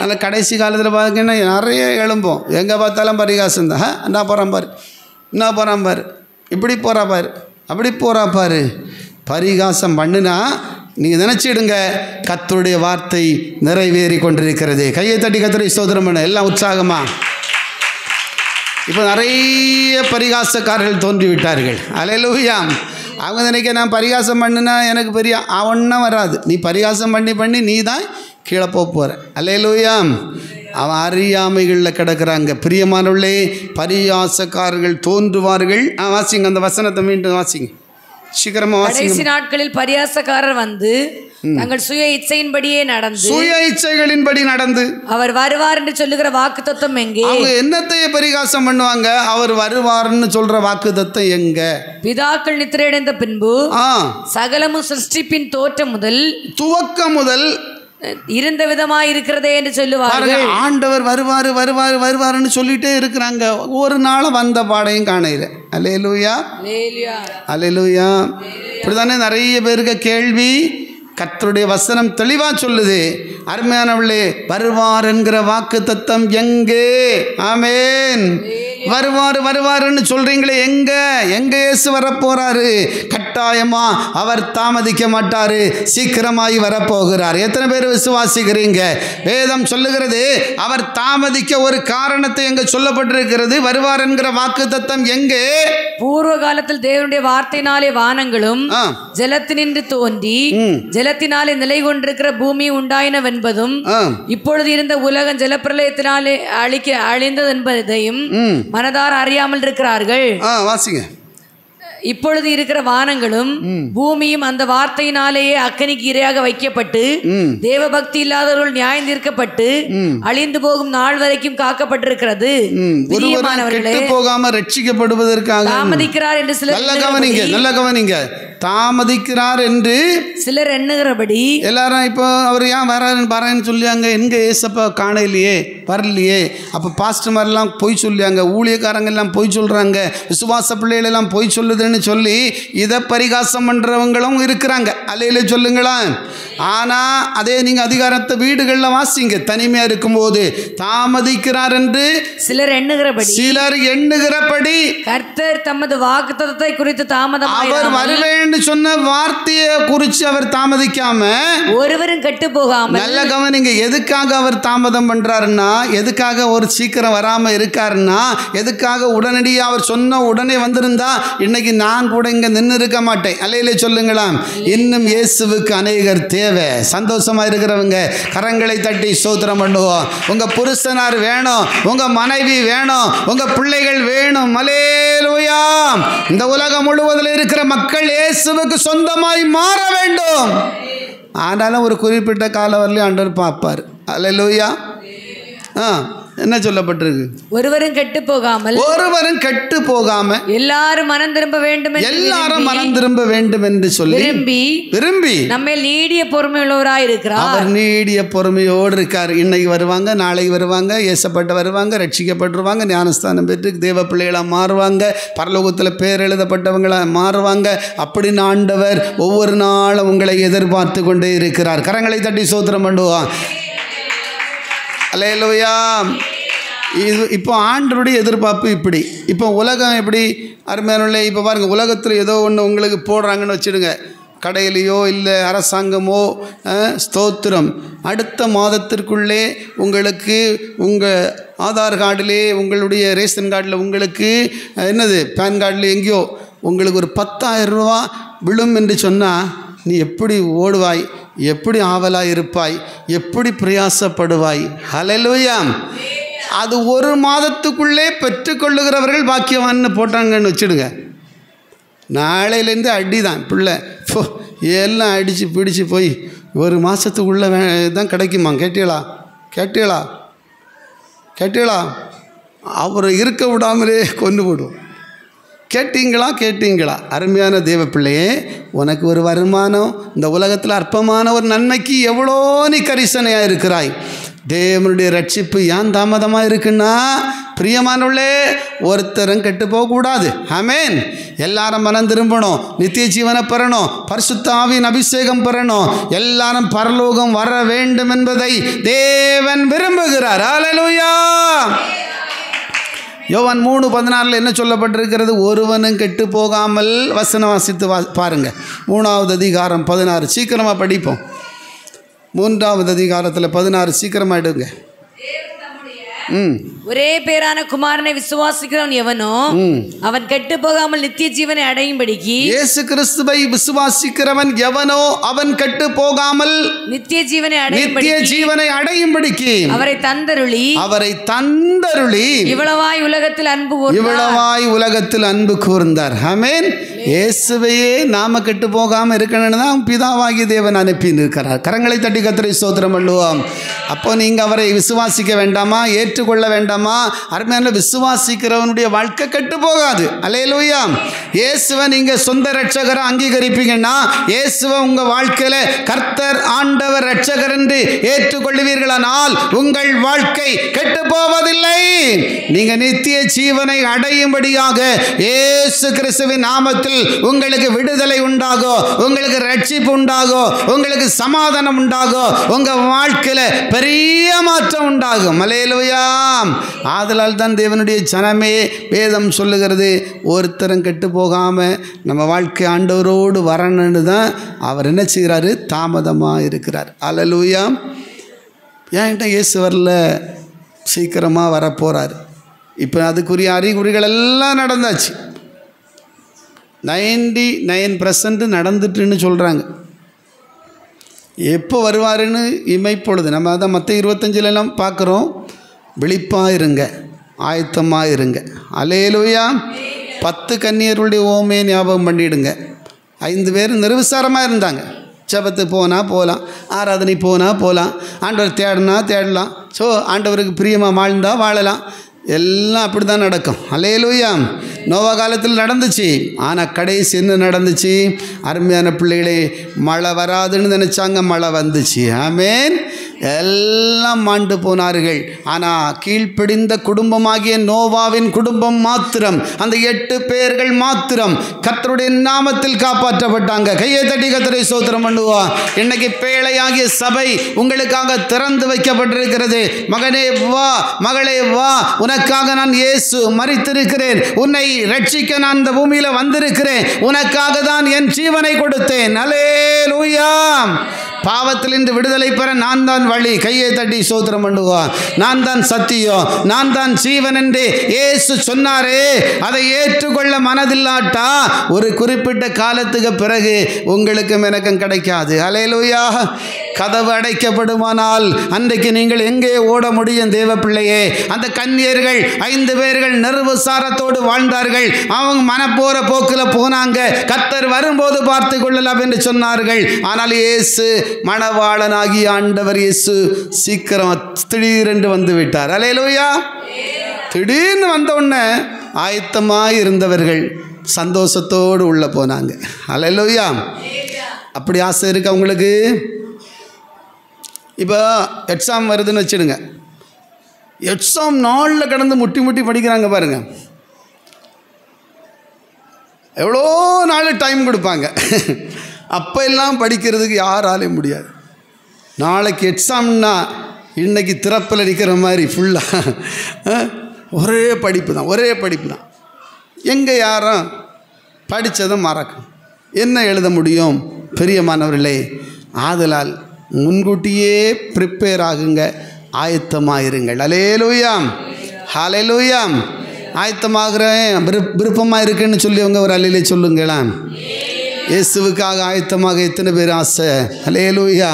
அதில் கடைசி காலத்தில் பார்த்தீங்கன்னா நிறைய எழும்போம், எங்கே பார்த்தாலும் பரிகாசம் தான். என்ன போகிறான் பாரு, என்ன போகிறான் பாரு, இப்படி போகிறா பாரு, அப்படி போகிறா பாரு. பரிகாசம் பண்ணுனா நீங்கள் நினச்சிடுங்க, கர்த்தருடைய வார்த்தை நிறைவேறி கொண்டிருக்கிறது. கையை தட்டி கர்த்தரை ஸ்தோத்திரம் பண்ண, எல்லாம் உற்சாகமா. இப்போ நிறைய பரிகாசக்காரர்கள் தோன்றிவிட்டார்கள். அல்லேலூயா. அவங்க நினைக்க, நான் பரிகாசம் பண்ணுனா எனக்கு பெரிய அவனும் வராது, நீ பரிகாசம் பண்ணி நீ தான் கீழே போகிற. அல்லேலூயா. அவன் அறியாமைகளில் கிடக்கிறாங்க. பிரியமானவர்களே, பரிகாசக்காரர்கள் தோன்றுவார்கள். வாசிங்க அந்த வசனத்தை, மீண்டும் வாசிங்க, சீக்கிரமாக வாசிங்க. கடைசி நாட்களில் பரியாசக்காரர் வந்து தங்கள் சுய இச்சையின்படியே நடந்து, சுய இச்சைகளின்படி நடந்து, அவர் வருவார் என்று சொல்லுகிற வாக்குத்தத்தம் எங்கே? அவங்க என்னத்தையே பரிகாசம் பண்ணுவாங்க, அவர் வருவார்னு சொல்ற வாக்குத்தத்தம் எங்க? பிதாக்கள் நித்திரையடைந்த பின்பு சகலமும் சிருஷ்டிப்பின் தோற்றம் முதல், துவக்கம் முதல் இருந்த விதமாய் இருக்கிறதே என்று சொல்லுவார்கள். ஆண்டவர் வருவார் வருவார் வருவாருன்னு சொல்லிட்டே இருக்கிறாங்க, ஒரு நாள் வந்த பாடையும் காணையில. அல்லேலூயா, அல்லேலூயா. இப்படிதானே நிறைய பேருக்கு கேள்வி. கர்த்தருடைய வசனம் தெளிவாக சொல்லுது, அருமையானவர்களே, வருவார் என்கிற வாக்கு தத்தம் எங்கே? ஆமேன். வருவார் வருவாருன்னு சொல்றீங்களே, எங்க எங்க இயேசு வரப்போறாரு? கட்டாயமா அவர் தாமதிக்க மாட்டாரு, சீக்கிரமாய் வரப்போகிறார். எத்தனை பேர் விசுவாசிக்கிறீங்க? வேதம் சொல்லுகிறது, அவர் தாமதிக்க ஒரு காரணத்தை எங்க சொல்லப்பட்டிருக்கிறது. வருவார் என்கிற வாக்கு தத்தம் எங்கே? பூர்வ காலத்தில் தேவனுடைய வார்த்தையினாலே வானங்களும் ஜலத்தினின்று தோன்றி ஜலத்தினாலே நிலை கொண்டிருக்கிற பூமி உண்டாயினவென்பதும், இப்பொழுது இருந்த உலகம் ஜலப்பிரளயத்தினாலே அழிந்தது என்பதையும் மனதார் அறியாமல் இருக்கிறார்கள். வாசிங்க. இப்பொழுது இருக்கிற வானங்களும் பூமியும் அந்த வார்த்தையினாலேயே அக்கனிக்கு இரையாக வைக்கப்பட்டு தேவ பக்தி இல்லாதவர்கள் நியாயம் தீர்க்கப்பட்டு அழிந்து போகும் நாள் வரைக்கும் காக்கப்பட்டிருக்கிறது. போகாம ரட்சிக்கப்படுவதற்காக தாமதிக்கிறார் என்று சிலர், நல்ல கவனிங்க, தாமதிக்கிறார் என்று சிலர் எண்ணுகிறபடி, எல்லாரும் இப்போ அவர் ஏன் வரேன்னு சொல்லியாங்க, எங்க ஏசப்பா காணலையே, வரலையே. அப்போ பாஸ்டர் மாதிரிலாம் பொய் சொல்லியாங்க, ஊழியக்காரங்க எல்லாம் பொய் சொல்றாங்க, விசுவாச பிள்ளைகள் எல்லாம் பொய் சொல்லுதுன்னு சொல்லி இதை பரிகாசம் பண்றவங்களும் இருக்கிறாங்க. அல்லேல சொல்லுங்களா. ஆனா அதே நீங்க அதிகாரத்தை வீடுகளில் வாசிங்க, தனிமையா இருக்கும்போது தாமதிக்கிறார் என்று சிலர் எண்ணுகிறபடி கர்த்தர் தமது வாக்குத்தத்தத்தை குறித்து தாமதம் அவர் வர வேண்டும் என்று சொன்ன வார்த்தையை குறித்து அவர் தாமதிக்காம ஒருவரும் கெட்டு போகாமல். நல்ல கவனிங்க, எதுக்காக அவர் தாமதம் பண்றாருன்னா, எதுக்காக ஒரு சீக்கிரம் வராம இருக்காருன்னா, எதுக்காக உடனடியாக அவர் சொன்ன உடனே வந்திருந்தா இன்னைக்கு நான் கூட இங்க நின்று இருக்க மாட்டேன். அல்லையிலே சொல்லுங்களாம். இன்னும் இயேசுவுக்கு அநேகர் தேவை. சந்தோஷமா இருக்கிறவங்க கரங்களை தட்டி ஸ்தோத்திரம் பண்ணுவோம். உங்க புருஷனார் வேணும், உங்க மனைவி வேணும், உங்க பிள்ளைகள் வேணும். அல்லேலூயா. இந்த உலகம் முழுவதில் இருக்கிற மக்கள் இயேசுவுக்கு சொந்தமாய் மாற வேண்டும். ஆனாலும் ஒரு குறிப்பிட்ட காலம் வரலையும் ஆண்டவர் பார்ப்பார். அல்லேலூயா. என்ன சொல்லப்பட்டிருக்கு? ஒருவரும் கெட்டு போகாமல், ஒருவரும் கெட்டு போகாம எல்லாரும் மனம் திரும்ப வேண்டும், எல்லாரும் மனம் திரும்ப வேண்டும் என்று சொல்லி விரும்பி நம்ம நீடிய பொறுமையுள்ளவராய் இருக்கிறார். அவர் நீடிய பொறுமையோடு இருக்கார். இன்னைக்கு வருவாங்க, நாளைக்கு வருவாங்க, ஏசப்பட்டு வருவாங்க, ரட்சிக்கப்பட்டுருவாங்க, ஞானஸ்தானம் பெற்று தேவ பிள்ளைகளாக மாறுவாங்க, பரலோகத்தில் பேர் எழுதப்பட்டவங்களாக மாறுவாங்க. அப்படின்னு ஆண்டவர் ஒவ்வொரு நாளும் உங்களை எதிர்பார்த்து கொண்டே இருக்கிறார். கரங்களை தட்டி ஸ்தோத்திரம் பண்ணுவோம். அல்லேலூயா. இது இப்போ ஆண்டவருடைய எதிர்பார்ப்பு இப்படி. இப்போ உலகம் எப்படி அருமையான, இப்போ பாருங்கள், உலகத்தில் ஏதோ ஒன்று உங்களுக்கு போடுறாங்கன்னு வச்சுடுங்க, கடையிலையோ இல்லை அரசாங்கமோ, ஸ்தோத்திரம், அடுத்த மாதத்திற்குள்ளே உங்களுக்கு உங்கள் ஆதார் கார்டிலே, உங்களுடைய ரேஷன் கார்டில் உங்களுக்கு என்னது பேன் கார்டில் எங்கேயோ உங்களுக்கு ஒரு 10,000 ரூபா விழும் என்று சொன்னால் நீ எப்படி ஓடுவாய், எப்படி ஆவலாய் இருப்பாய், எப்படி பிரயாசப்படுவாய். ஹல்லேலூயா. அது ஒரு மாதத்துக்குள்ளே பெற்றுக்கொள்ளுகிறவர்கள் பாக்கியவான்னு போட்டாங்கன்னு வச்சுடுங்க, நாளையிலேருந்து அடி தான் பிள்ளை எல்லாம் அடித்து பிடிச்சி போய் ஒரு மாதத்துக்குள்ளே தான் கிடைக்குமா? கேட்டீங்களா? அவரை இருக்க விடாமலே கொண்டு போடுவோம். கேட்டீங்களா? அருமையான தேவ பிள்ளையே, உனக்கு ஒரு வருமானம் இந்த உலகத்தில் அற்பமான ஒரு நன்மைக்கு எவ்வளோ நீ கரிசனையாக இருக்கிறாய். தேவனுடைய ரட்சிப்பு ஏன் தாமதமாக இருக்குன்னா, பிரியமானவர்களே, ஒருத்தரும் கெட்டு போகக்கூடாது. ஆமென். எல்லாரும் மனம் திரும்பணும், நித்திய ஜீவனை பெறணும், பரிசுத்த ஆவியின் அபிஷேகம் பெறணும், எல்லாரும் பரலோகம் வர வேண்டும் என்பதை தேவன் விரும்புகிறார். ஹல்லேலூயா. யோவான் 3:16 என்ன சொல்லப்பட்டிருக்கிறது? ஒருவனும் கெட்டு போகாமல். வசனம் வாசித்து பாருங்க. 3வது அதிகாரம் 16. சீக்கிரமாக படிப்போம். 3வது அதிகாரத்தில் 16 சீக்கிரமாக எடுங்க. ஒரே பேரான குமாரனை விசுவாசிக்கிறவன் எவனோ அவன் கெட்டு போகாமல் நித்திய ஜீவனை அடையும்படிக்கு. இயேசு கிறிஸ்துவை விசுவாசிக்கிறவன் எவனோ அவன் கெட்டு போகாமல் நித்திய ஜீவனை அடையும்படிக்கு அவரை தந்தருளி இவ்வளவாய் உலகத்தில் அன்பு கூர்ந்தார். ஆமென். இயேசுவையே நாம கெட்டு போகாமல் இருக்கணும்னு தான் பிதாவாகிய தேவன் அனுப்பின்னு இருக்கிறார். கரங்களை தட்டி கர்த்தரை ஸ்தோத்திரம் பண்ணுவோம். அப்போ நீங்கள் அவரை விசுவாசிக்க வேண்டாமா? ஏற்றுக்கொள்ள வேண்டாமா? அருமையான விசுவாசிக்கிறவனுடைய வாழ்க்கை கெட்டு போகாது. அல்லேலூயா. இயேசுவை நீங்கள் சொந்த ரட்சகரை அங்கீகரிப்பீங்கன்னா, இயேசுவை உங்கள் வாழ்க்கையில் கர்த்தர் ஆண்டவர் ரட்சகர் என்று ஏற்றுக்கொள்வீர்களானால் உங்கள் வாழ்க்கை கெட்டு போவதில்லை. நீங்கள் நித்திய ஜீவனை அடையும்படியாக இயேசு கிறிஸ்துவின் நாமத்தில் உங்களுக்கு விடுதலை உண்டாகோ, உங்களுக்கு ரட்சிப்பு உண்டாகோ, உங்களுக்கு சமாதானம் உண்டாகோ, உங்கள் வாழ்க்கையில் பெரிய மாற்றம் உண்டாகும். அல்லேலூயா. ஆதலால் தான் தேவனுடைய ஜனமே வேதம் சொல்லுகிறது, ஒருத்தரும் கெட்டு போகாமல் நம்ம வாழ்க்கை ஆண்டவரோடு வரணுன்னு தான் அவர் என்ன செய்கிறாரு? தாமதமாக இருக்கிறார். அல்லேலூயா. ஏன்ட்ட இயேசு வரல, சீக்கிரமாக வரப்போகிறார். இப்போ அதுக்குரிய அறிகுறிகள் எல்லாம் நடந்தாச்சு. 99% நடந்துட்டுன்னு சொல்கிறாங்க. எப்போ வருவாருன்னு இமைப்பொழுது நம்ம அதான் மற்ற 25 பார்க்குறோம். விழிப்பாக இருங்க, ஆயத்தமாக இருங்க. அல்லேலூயா. 10 கன்னியர்களுடைய ஓமே ஞாபகம் பண்ணிவிடுங்க. 5 பேர் நிர்விசாரமாக இருந்தாங்க. ஜெபத்துக்கு போனால் போகலாம், ஆராதனை போகலாம், ஆண்டவர் தேடலாம். ஸோ ஆண்டவருக்கு பிரியமாக வாழ்ந்தால் வாழலாம். எல்லாம் அப்படி தான் நடக்கும். அல்லேலூயா. நோவா காலத்தில் நடந்துச்சு. ஆனால் கடைசி என்ன நடந்துச்சு? அருமையான பிள்ளைகளே, மழை வராதுன்னு நினச்சாங்க, மழை வந்துச்சு. ஆமென். எல்லாம் மாண்டு போனார்கள். ஆனால் கீழ்ப்படிந்த குடும்பமாகிய நோவாவின் குடும்பம் மாத்திரம், அந்த 8 பேர்கள் மாத்திரம் கர்த்தருடைய நாமத்தில் காப்பாற்றப்பட்டாங்க. கையை தட்டி கர்த்தரை ஸ்தோத்திரம் பண்ணுவா. இன்னைக்கு பேழையாகிய சபை உங்களுக்காக திறந்து வைக்கப்பட்டிருக்கிறது. மகனே வா, மகளே வா, உனக்காக நான் இயேசு மரித்திருக்கிறேன், உன்னை ரட்சிக்க நான் இந்த பூமியில் வந்திருக்கிறேன், உனக்காக தான் என் ஜீவனை கொடுத்தேன். அல்லேலூயா. பாவத்திலிருந்து விடுதலை பெற நான் தான் வழி. கையை தட்டி ஸ்தோத்திரம் பண்ணுவா. நான் தான் சத்தியம், நான் தான் ஜீவன் என்று இயேசு சொன்னாரே, அதை ஏற்றுக்கொள்ள மனதில்லாட்டா ஒரு குறிப்பிட்ட காலத்துக்கு பிறகு உங்களுக்கும் எனக்கும் கிடைக்காது. அல்லேலூயா. கதவு அடைக்கப்படுமானால் அன்றைக்கு நீங்கள் எங்கே ஓட முடியும்? தேவ பிள்ளையே, அந்த கன்னியர்கள் 5 பேர்கள் நிர்விசாரத்தோடு வாழ்ந்தார்கள். அவங்க மனப்போற போக்கில் போனாங்க. கர்த்தர் வரும்போது பார்த்து கொள்ளலாம் என்று சொன்னார்கள். ஆனால் இயேசு, மணவாளனாகி ஆண்டவர் இயேசு சீக்கிரம் திடீரென்று வந்து விட்டார். அல்லேலூயா. திடீர்னு வந்த உடனே ஆயத்தமாக இருந்தவர்கள் சந்தோஷத்தோடு உள்ளே போனாங்க. அல்லேலூயா. அப்படி ஆசை இருக்கு அவங்களுக்கு. இப்போ எக்ஸாம் வருதுன்னு வச்சுடுங்க. எக்ஸாம் நாளில் கடந்து முட்டி முட்டி படிக்கிறாங்க பாருங்கள். எவ்வளோ நாள் டைம் கொடுப்பாங்க. அப்போ எல்லாம் படிக்கிறதுக்கு யாராலையும் முடியாது. நாளைக்கு எக்ஸாம்னா இன்றைக்கி திறப்பில் அடிக்கிற மாதிரி ஃபுல்லாக ஒரே படிப்பு தான், ஒரே படிப்பு தான். எங்கே யாரும் படித்ததை மறக்கும். என்ன எழுத முடியும்? பிரியமானவர்களே, ஆதலால் முன்கூட்டியே ப்ரிப்பேர் ஆகுங்க, ஆயத்தமாயிருங்கள். அல்லேலூயா, ஹல்லேலூயா. ஆயத்தமாகிறேன், விருப்பமாக இருக்குன்னு சொல்லி அவங்க ஒரு அல்லையிலே சொல்லுங்களேன். இயேசுவுக்காக ஆயத்தமாக எத்தனை பேர் ஆசை? அல்லேலூயா.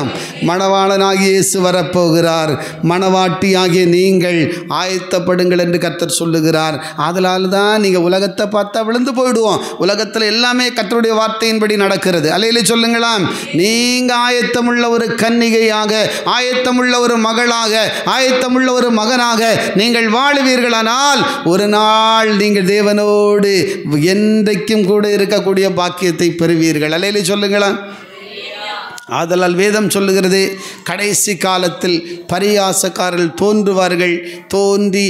மணவாளனாகி இயேசு வரப்போகிறார். மணவாட்டியாகிய நீங்கள் ஆயத்தப்படுங்கள் என்று கர்த்தர் சொல்லுகிறார். அதனால தான் நீங்கள் உலகத்தை பார்த்தா விழுந்து போயிடுவோம். உலகத்தில் எல்லாமே கர்த்தருடைய வார்த்தையின்படி நடக்கிறது. அல்லேலூயா சொல்லுங்களாம். நீங்கள் ஆயத்தமுள்ள ஒரு கன்னிகையாக, ஆயத்தமுள்ள ஒரு மகளாக, ஆயத்தமுள்ள ஒரு மகனாக நீங்கள் வாழுவீர்களானால் ஒரு நாள் நீங்கள் தேவனோடு என்றைக்கும் கூட இருக்கக்கூடிய பாக்கியத்தை பெறுவீர்கள். அல்லேலூயா சொல்லுங்களா. ஆதலால் வேதம் சொல்லுகிறது, கடைசி காலத்தில் பரியாசக்காரர்கள் தோன்றுவார்கள். தோன்றி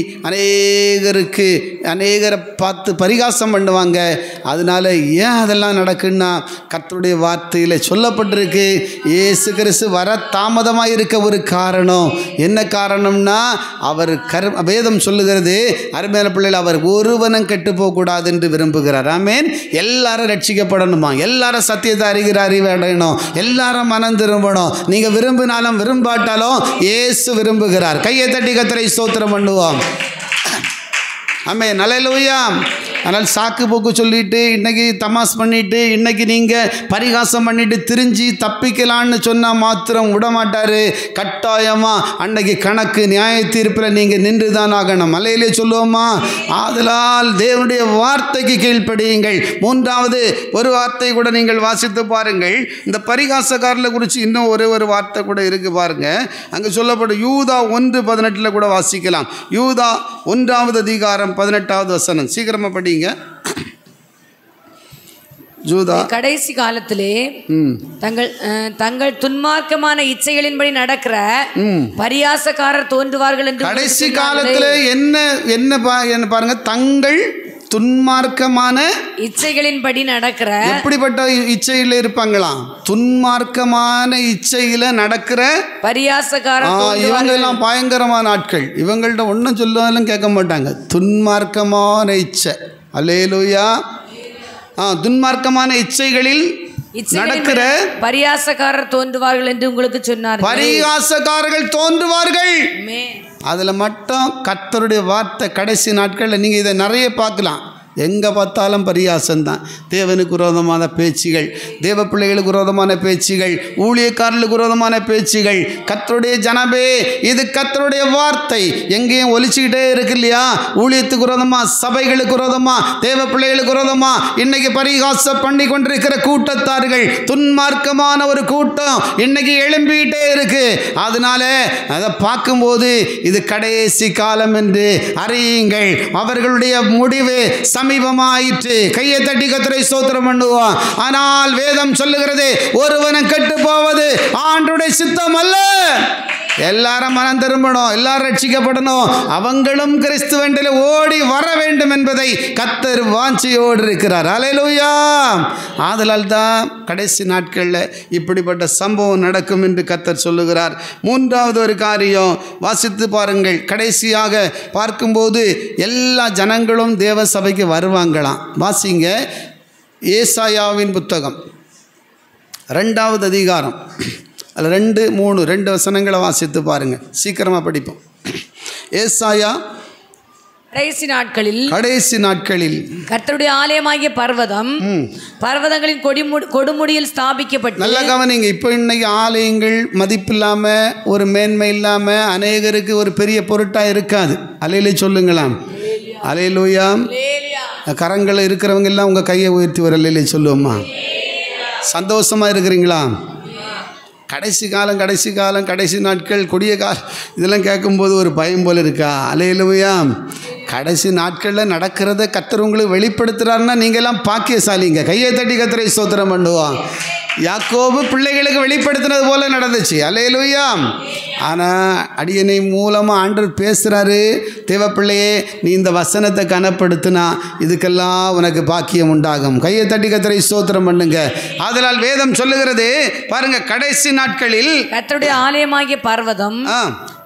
அநேகரை பார்த்து பரிகாசம் பண்ணுவாங்க. அதனால் ஏன் அதெல்லாம் நடக்குன்னா, கர்த்தருடைய வார்த்தையில் சொல்லப்பட்டிருக்கு, இயேசு கிறிஸ்து வர தாமதமாக இருக்க ஒரு காரணம். என்ன காரணம்னா, அவர் வேதம் சொல்லுகிறது, அருமையான பிள்ளைகள், அவர் ஒருவனும் கெட்டு போகக்கூடாது என்று விரும்புகிறார். ஆமென். எல்லாரும் ரட்சிக்கப்படணுமா? எல்லாரும் சத்தியத்தை அறியணும். எல்லாரும் மனம் திரும்பணும். நீங்க விரும்பினாலும் விரும்பாட்டாலும் இயேசு விரும்புகிறார். கையை தட்டி கர்த்தரை ஸ்தோத்திரம் பண்ணுவோம். ஆமென். அல்லேலூயா. அதனால் சாக்கு போக்கு சொல்லிட்டு, இன்றைக்கி தமாஸ் பண்ணிவிட்டு, இன்றைக்கி நீங்கள் பரிகாசம் பண்ணிவிட்டு திரிஞ்சு தப்பிக்கலான்னு சொன்னால் மாத்திரம் விடமாட்டார். கட்டாயமாக அன்றைக்கி கணக்கு நியாய தீர்ப்பில் நீங்கள் நின்று தான் ஆகணும். அல்லேலூயா சொல்லுவோமா. ஆதலால் தேவனுடைய வார்த்தைக்கு கீழ்ப்படியுங்கள். 3வது ஒரு வார்த்தை கூட நீங்கள் வாசித்து பாருங்கள். இந்த பரிகாசக்காரர்களை குறித்து இன்னும் ஒரு வார்த்தை கூட இருக்குது பாருங்கள். அங்கே சொல்லப்படும் யூதா 1:18 கூட வாசிக்கலாம். யூதா 1வது அதிகாரம் 18வது வசனம். சீக்கிரமாக படிங்க. கடைசி காலத்திலே தங்கள் துன்மார்க்கமான இச்சைகளின்படி நடக்கிற பரியாசக்காரர் தோன்றுவார்கள் என்று. கடைசி காலத்தில் என்ன பாருங்க, தங்கள் துன்மார்க்கமான இச்சைகளின்படி நடக்கிற. எப்படிப்பட்ட இச்சையில் இருப்பாங்களாம்? துன்மார்க்கமான இச்சையில நடக்கிற பரியாசக்காரர். இவங்க எல்லாம் பயங்கரமான ஆட்கள். இவங்கள்ட்ட ஒன்றும் சொல்லுவாலும் கேட்க மாட்டாங்க. துன்மார்க்கமான இச்சை. அல்லேலூயா. துன்மார்க்கமான இச்சைகளில் நடக்கிற பரியாசக்காரர் தோன்றுவார்கள் என்று உங்களுக்கு சொன்னார். பரியாசக்காரர்கள் தோன்றுவார்கள். அதில் மட்டும் கர்த்தருடைய வார்த்தை கடைசி நாட்களில் நீங்கள் இதை நிறைய பார்க்கலாம். எங்கே பார்த்தாலும் பரியாசம்தான். தேவனுக்கு விரோதமான பேச்சுகள், தேவ பிள்ளைகளுக்கு விரோதமான பேச்சுகள், ஊழியக்காரர்களுக்கு விரோதமான பேச்சுகள். கர்த்தருடைய ஜனமே, இது கர்த்தருடைய வார்த்தை எங்கேயும் ஒலிச்சுக்கிட்டே இருக்கு இல்லையா? ஊழியத்துக்கு விரோதமாக, சபைகளுக்கு விரோதமாக, தேவ பிள்ளைகளுக்கு விரோதமாக இன்னைக்கு பரிகாசம் பண்ணி கொண்டிருக்கிற கூட்டத்தார்கள், துன்மார்க்கமான ஒரு கூட்டம் இன்னைக்கு எழும்பிக்கிட்டே இருக்கு. அதனால அதை பார்க்கும்போது இது கடைசி காலம் என்று அறியுங்கள். அவர்களுடைய முடிவு சமீபமாயிற்று. கையை தட்டி கர்த்தரை ஸ்தோத்திரம் பண்ணுவோம். ஆனால் வேதம் சொல்லுகிறது, ஒருவனும் கெட்டு போவது ஆண்டவருடைய சித்தம் அல்ல. எல்லாரும் மனம் திரும்பணும், எல்லாரும் ரட்சிக்கப்படணும், அவங்களும் கிறிஸ்துவண்டில் ஓடி வர வேண்டும் என்பதை கர்த்தர் வாஞ்சையோடு இருக்கிறார். அல்லேலூயா. ஆதலால் தான் கடைசி நாட்களில் இப்படிப்பட்ட சம்பவம் நடக்கும் என்று கர்த்தர் சொல்லுகிறார். மூன்றாவது ஒரு காரியம் வாசித்து பாருங்கள். கடைசியாக பார்க்கும்போது எல்லா ஜனங்களும் தேவ சபைக்கு வருவாங்களாம். வாசிங்க ஏசாயாவின் புத்தகம் 2வது அதிகாரம், அதில் 2 வசனங்களை வாசித்து பாருங்கள். சீக்கிரமாக படிப்போம். ஏசாயா கடைசி நாட்களில் கர்த்தருடைய ஆலயமாகிய பர்வதங்களின் கொடுமுடியில் ஸ்தாபிக்கப்பட்டு. நல்ல கவனிங்க. இப்போ இன்னைக்கு ஆலயங்கள் மதிப்பில்லாமல், ஒரு மேன்மை இல்லாமல், அநேகருக்கு ஒரு பெரிய பொருட்டாக இருக்காது. அலையிலே சொல்லுங்களாம். அல்லேலூயா. கரங்கள் இருக்கிறவங்க எல்லாம் உங்கள் கையை உயர்த்தி ஒரு அல்லேலே சொல்லுவோம்மா. சந்தோஷமாக இருக்கிறீங்களா? கடைசி நாட்கள், கொடிய காலம், இதெல்லாம் கேட்கும்போது ஒரு பயம் போல் இருக்கா? அல்லேலூயா. கடைசி நாட்களில் நடக்கிறத கர்த்தர் உங்களுக்கு வெளிப்படுத்துகிறாருன்னா நீங்கள்லாம் பாக்கியசாலிங்க. கையை தட்டி கர்த்தரை ஸ்தோத்திரம் பண்ணுவோம். யாக்கோபு பிள்ளைகளுக்கு வெளிப்படுத்தினது போல நடந்துச்சு. அல்லேலூயா. ஆனால் அடியனை மூலமாக ஆண்டவர் பேசுகிறாரு, தேவப்பிள்ளையே நீ இந்த வசனத்தை கனப்படுத்தினா இதுக்கெல்லாம் உனக்கு பாக்கியம் உண்டாகும். கையை தட்டி கர்த்தரை ஸ்தோத்திரம் பண்ணுங்க. ஆதலால் வேதம் சொல்லுகிறது பாருங்க, கடைசி நாட்களில் கர்த்தருடைய ஆலயமாகிய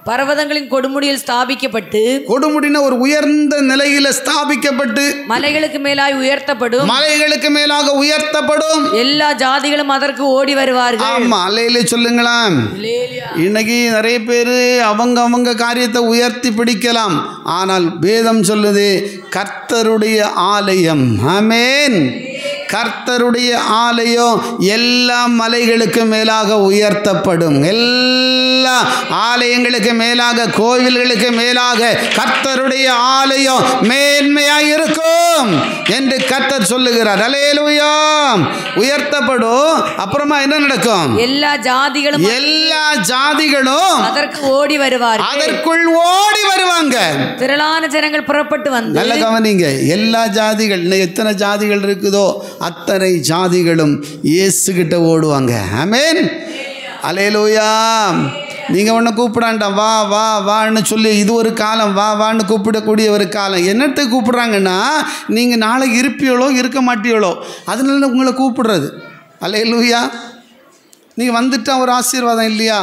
பர்வதங்களின் கொடுமுடியில் ஸ்தாபிக்கப்பட்டு. கொடுமுடின ஒரு உயர்ந்த நிலையில ஸ்தாபிக்கப்பட்டு மலைகளுக்கு மேலாக உயர்த்தப்படும். எல்லா ஜாதிகளும் அதற்கு ஓடி வருவார்கள். ஆமா, அல்லேலூயா சொல்லுங்களாம். இன்னைக்கு நிறைய பேர் அவங்க காரியத்தை உயர்த்தி பிடிக்கலாம். ஆனால் வேதம் சொல்லுது கர்த்தருடைய ஆலயம், ஆமென், கர்த்தருடைய ஆலயம் எல்லா மலைகளுக்கு மேலாக உயர்த்தப்படும். எல்லா ஆலயங்களுக்கு மேலாக, கோவில்களுக்கு மேலாக கர்த்தருடைய ஆலயம் மேன்மையாக இருக்கும் என்று கர்த்தர் சொல்லுகிறார். அல்லேலூயா. உயர்த்தப்படும். அப்புறமா என்ன நடக்கும்? எல்லா ஜாதிகளும் அதற்கு ஓடி வருவார்கள். அதற்குள் ஓடி வருவாங்க. திரளான ஜனங்கள் புறப்பட்டு வந்து. நல்ல கவனிங்க. எல்லா ஜாதிகள், எத்தனை ஜாதிகள் இருக்குதோ அத்தனை ஜாதிகளும் இயேசுகிட்ட ஓடுவாங்க. ஆமென். அல்லேலூயா. நீங்கள் ஒன்று கூப்பிடாண்டாம், வா வா வான்னு சொல்லி, இது ஒரு காலம், வா வான்னு கூப்பிடக்கூடிய ஒரு காலம். என்னத்தை கூப்பிட்றாங்கன்னா, நீங்கள் நாளைக்கு இருப்பியோளோ இருக்க மாட்டியோளோ அதனால உங்களை கூப்பிடுறது. அல்லேலூயா. நீங்கள் வந்துட்டா ஒரு ஆசீர்வாதம் இல்லையா?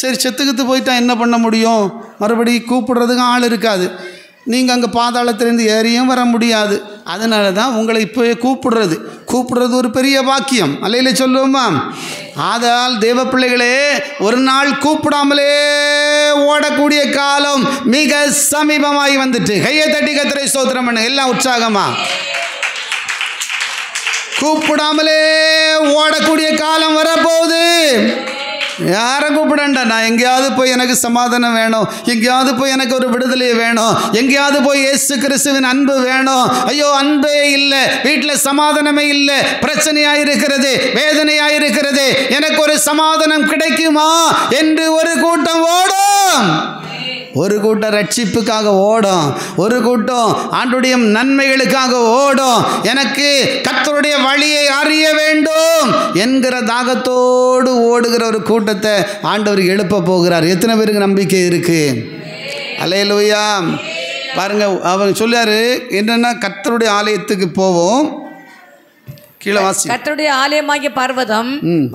சரி, செத்துக்கிட்டு போயிட்டா என்ன பண்ண முடியும்? மறுபடியும் கூப்பிடுறதுக்கு ஆள் இருக்காது. நீங்கள் அங்கே பாதாளத்திலேருந்து ஏறியும் வர முடியாது. அதனால தான் உங்களை இப்போவே கூப்பிடுறது ஒரு பெரிய பாக்கியம். அல்லேலூயா சொல்லுவோமா? ஆதலால் தேவ பிள்ளைகளே, ஒரு நாள் கூப்பிடாமலே ஓடக்கூடிய காலம் மிக சமீபமாகி வந்துட்டு. கையை தட்டி கர்த்தரை ஸ்தோத்திரம் பண்ணு. எல்லாம் உற்சாகமா. கூப்பிடாமலே ஓடக்கூடிய காலம் வரப்போகுது. யாரை கூப்பிடண்டா? நான் எங்கேயாவது போய் எனக்கு சமாதானம் வேணும், எங்கேயாவது போய் எனக்கு ஒரு விடுதலை வேணும், எங்கேயாவது போய் இயேசு கிறிஸ்துவின் அன்பு வேணும். ஐயோ, அன்பே இல்லை, வீட்டில் சமாதானமே இல்லை, பிரச்சனையாக இருக்கிறது, வேதனையாக இருக்கிறது, எனக்கு ஒரு சமாதானம் கிடைக்குமா என்று ஒரு கூட்டம் ஓடும். ஒரு கூட்டம் ரட்சிப்புக்காக ஓடும், ஒரு கூட்டம் ஆண்டுடைய நன்மைகளுக்காக ஓடும். எனக்கு கர்த்தருடைய வழியை அறிய வேண்டும் என்கிற தாகத்தோடு ஓடுகிற ஒரு கூட்டத்தை ஆண்டவர் எழுப்ப போகிறார். எத்தனை பேருக்கு நம்பிக்கை இருக்கு? அல்லேலூயா. பாருங்க, அவங்க சொல்றாரு என்னன்னா, கர்த்தருடைய ஆலயத்துக்கு போவோம். கர்த்தருடைய ஆலயமாகிய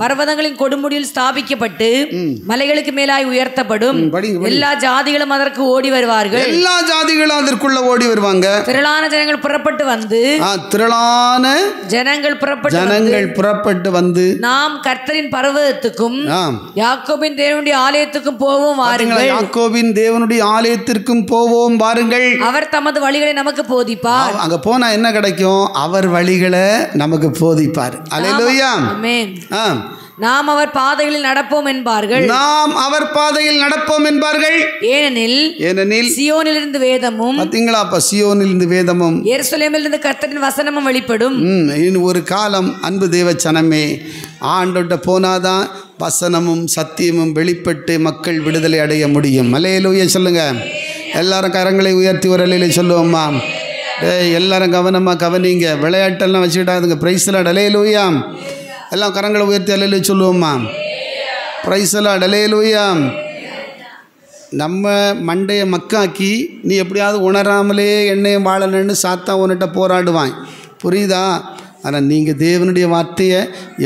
பர்வதங்களின் கொடுமுடியில் ஸ்தாபிக்கப்பட்டு மலைகளுக்கு மேலாய் உயர்த்தப்படும். எல்லா ஜாதிகளும் அதற்கு ஓடி வருவார்கள். எல்லா ஜாதிகளும் அதற்குள்ள ஓடி வருவாங்க. திரளான ஜனங்கள் புறப்பட்டு வந்து நாம் கர்த்தரின் பர்வதத்துக்கும் யாக்கோபின் தேவனுடைய ஆலயத்துக்கும் போவோம் வாருங்கள். யாக்கோபின் தேவனுடைய ஆலயத்திற்கும் போவோம் வாருங்கள். அவர் தமது வழிகளை நமக்கு போதிப்பார். அங்க போனா என்ன கிடைக்கும்? அவர் வழிகளை நமக்கு போதிப்பார். அல்லேலூயா. ஆமென். நாம் அவர் பாதைகளில் நடப்போம் என்பார்கள். ஏனெனில் சியோனிலிருந்து வேதமும், பாத்தீங்களா, அப்ப சியோனிலிருந்து வேதமும் எருசலேமிலிருந்து கர்த்தரின் வசனமும் வெளிப்படும். ஒரு காலம் அன்பு தேவ ஜனமே, ஆண்டோட்ட போனாதான் வசனமும் சத்தியமும் வெளிப்பட்டு மக்கள் விடுதலை அடைய முடியும். அல்லேலூயா சொல்லுங்க. எல்லாரும் கரங்களை உயர்த்தி ஒரு அல்லேலூயா சொல்லுவோம்மா. எல்லாரும் கவனமாக கவனிங்க. விளையாட்டெல்லாம் வச்சுக்கிட்டாதுங்க. Price Lord. அல்லேலூயா. எல்லாம் கரங்களை உயர்த்தி அல்லேலூயா சொல்லுவோம்மா. Price Lord. அல்லேலூயா. நம்ம மண்டையை மக்காக்கி நீ எப்படியாவது உணராமலே என்னையும் வாழணுன்னு சாத்தா உன்கிட்ட போராடுவான், புரியுதா? ஆனால் நீங்கள் தேவனுடைய வார்த்தையை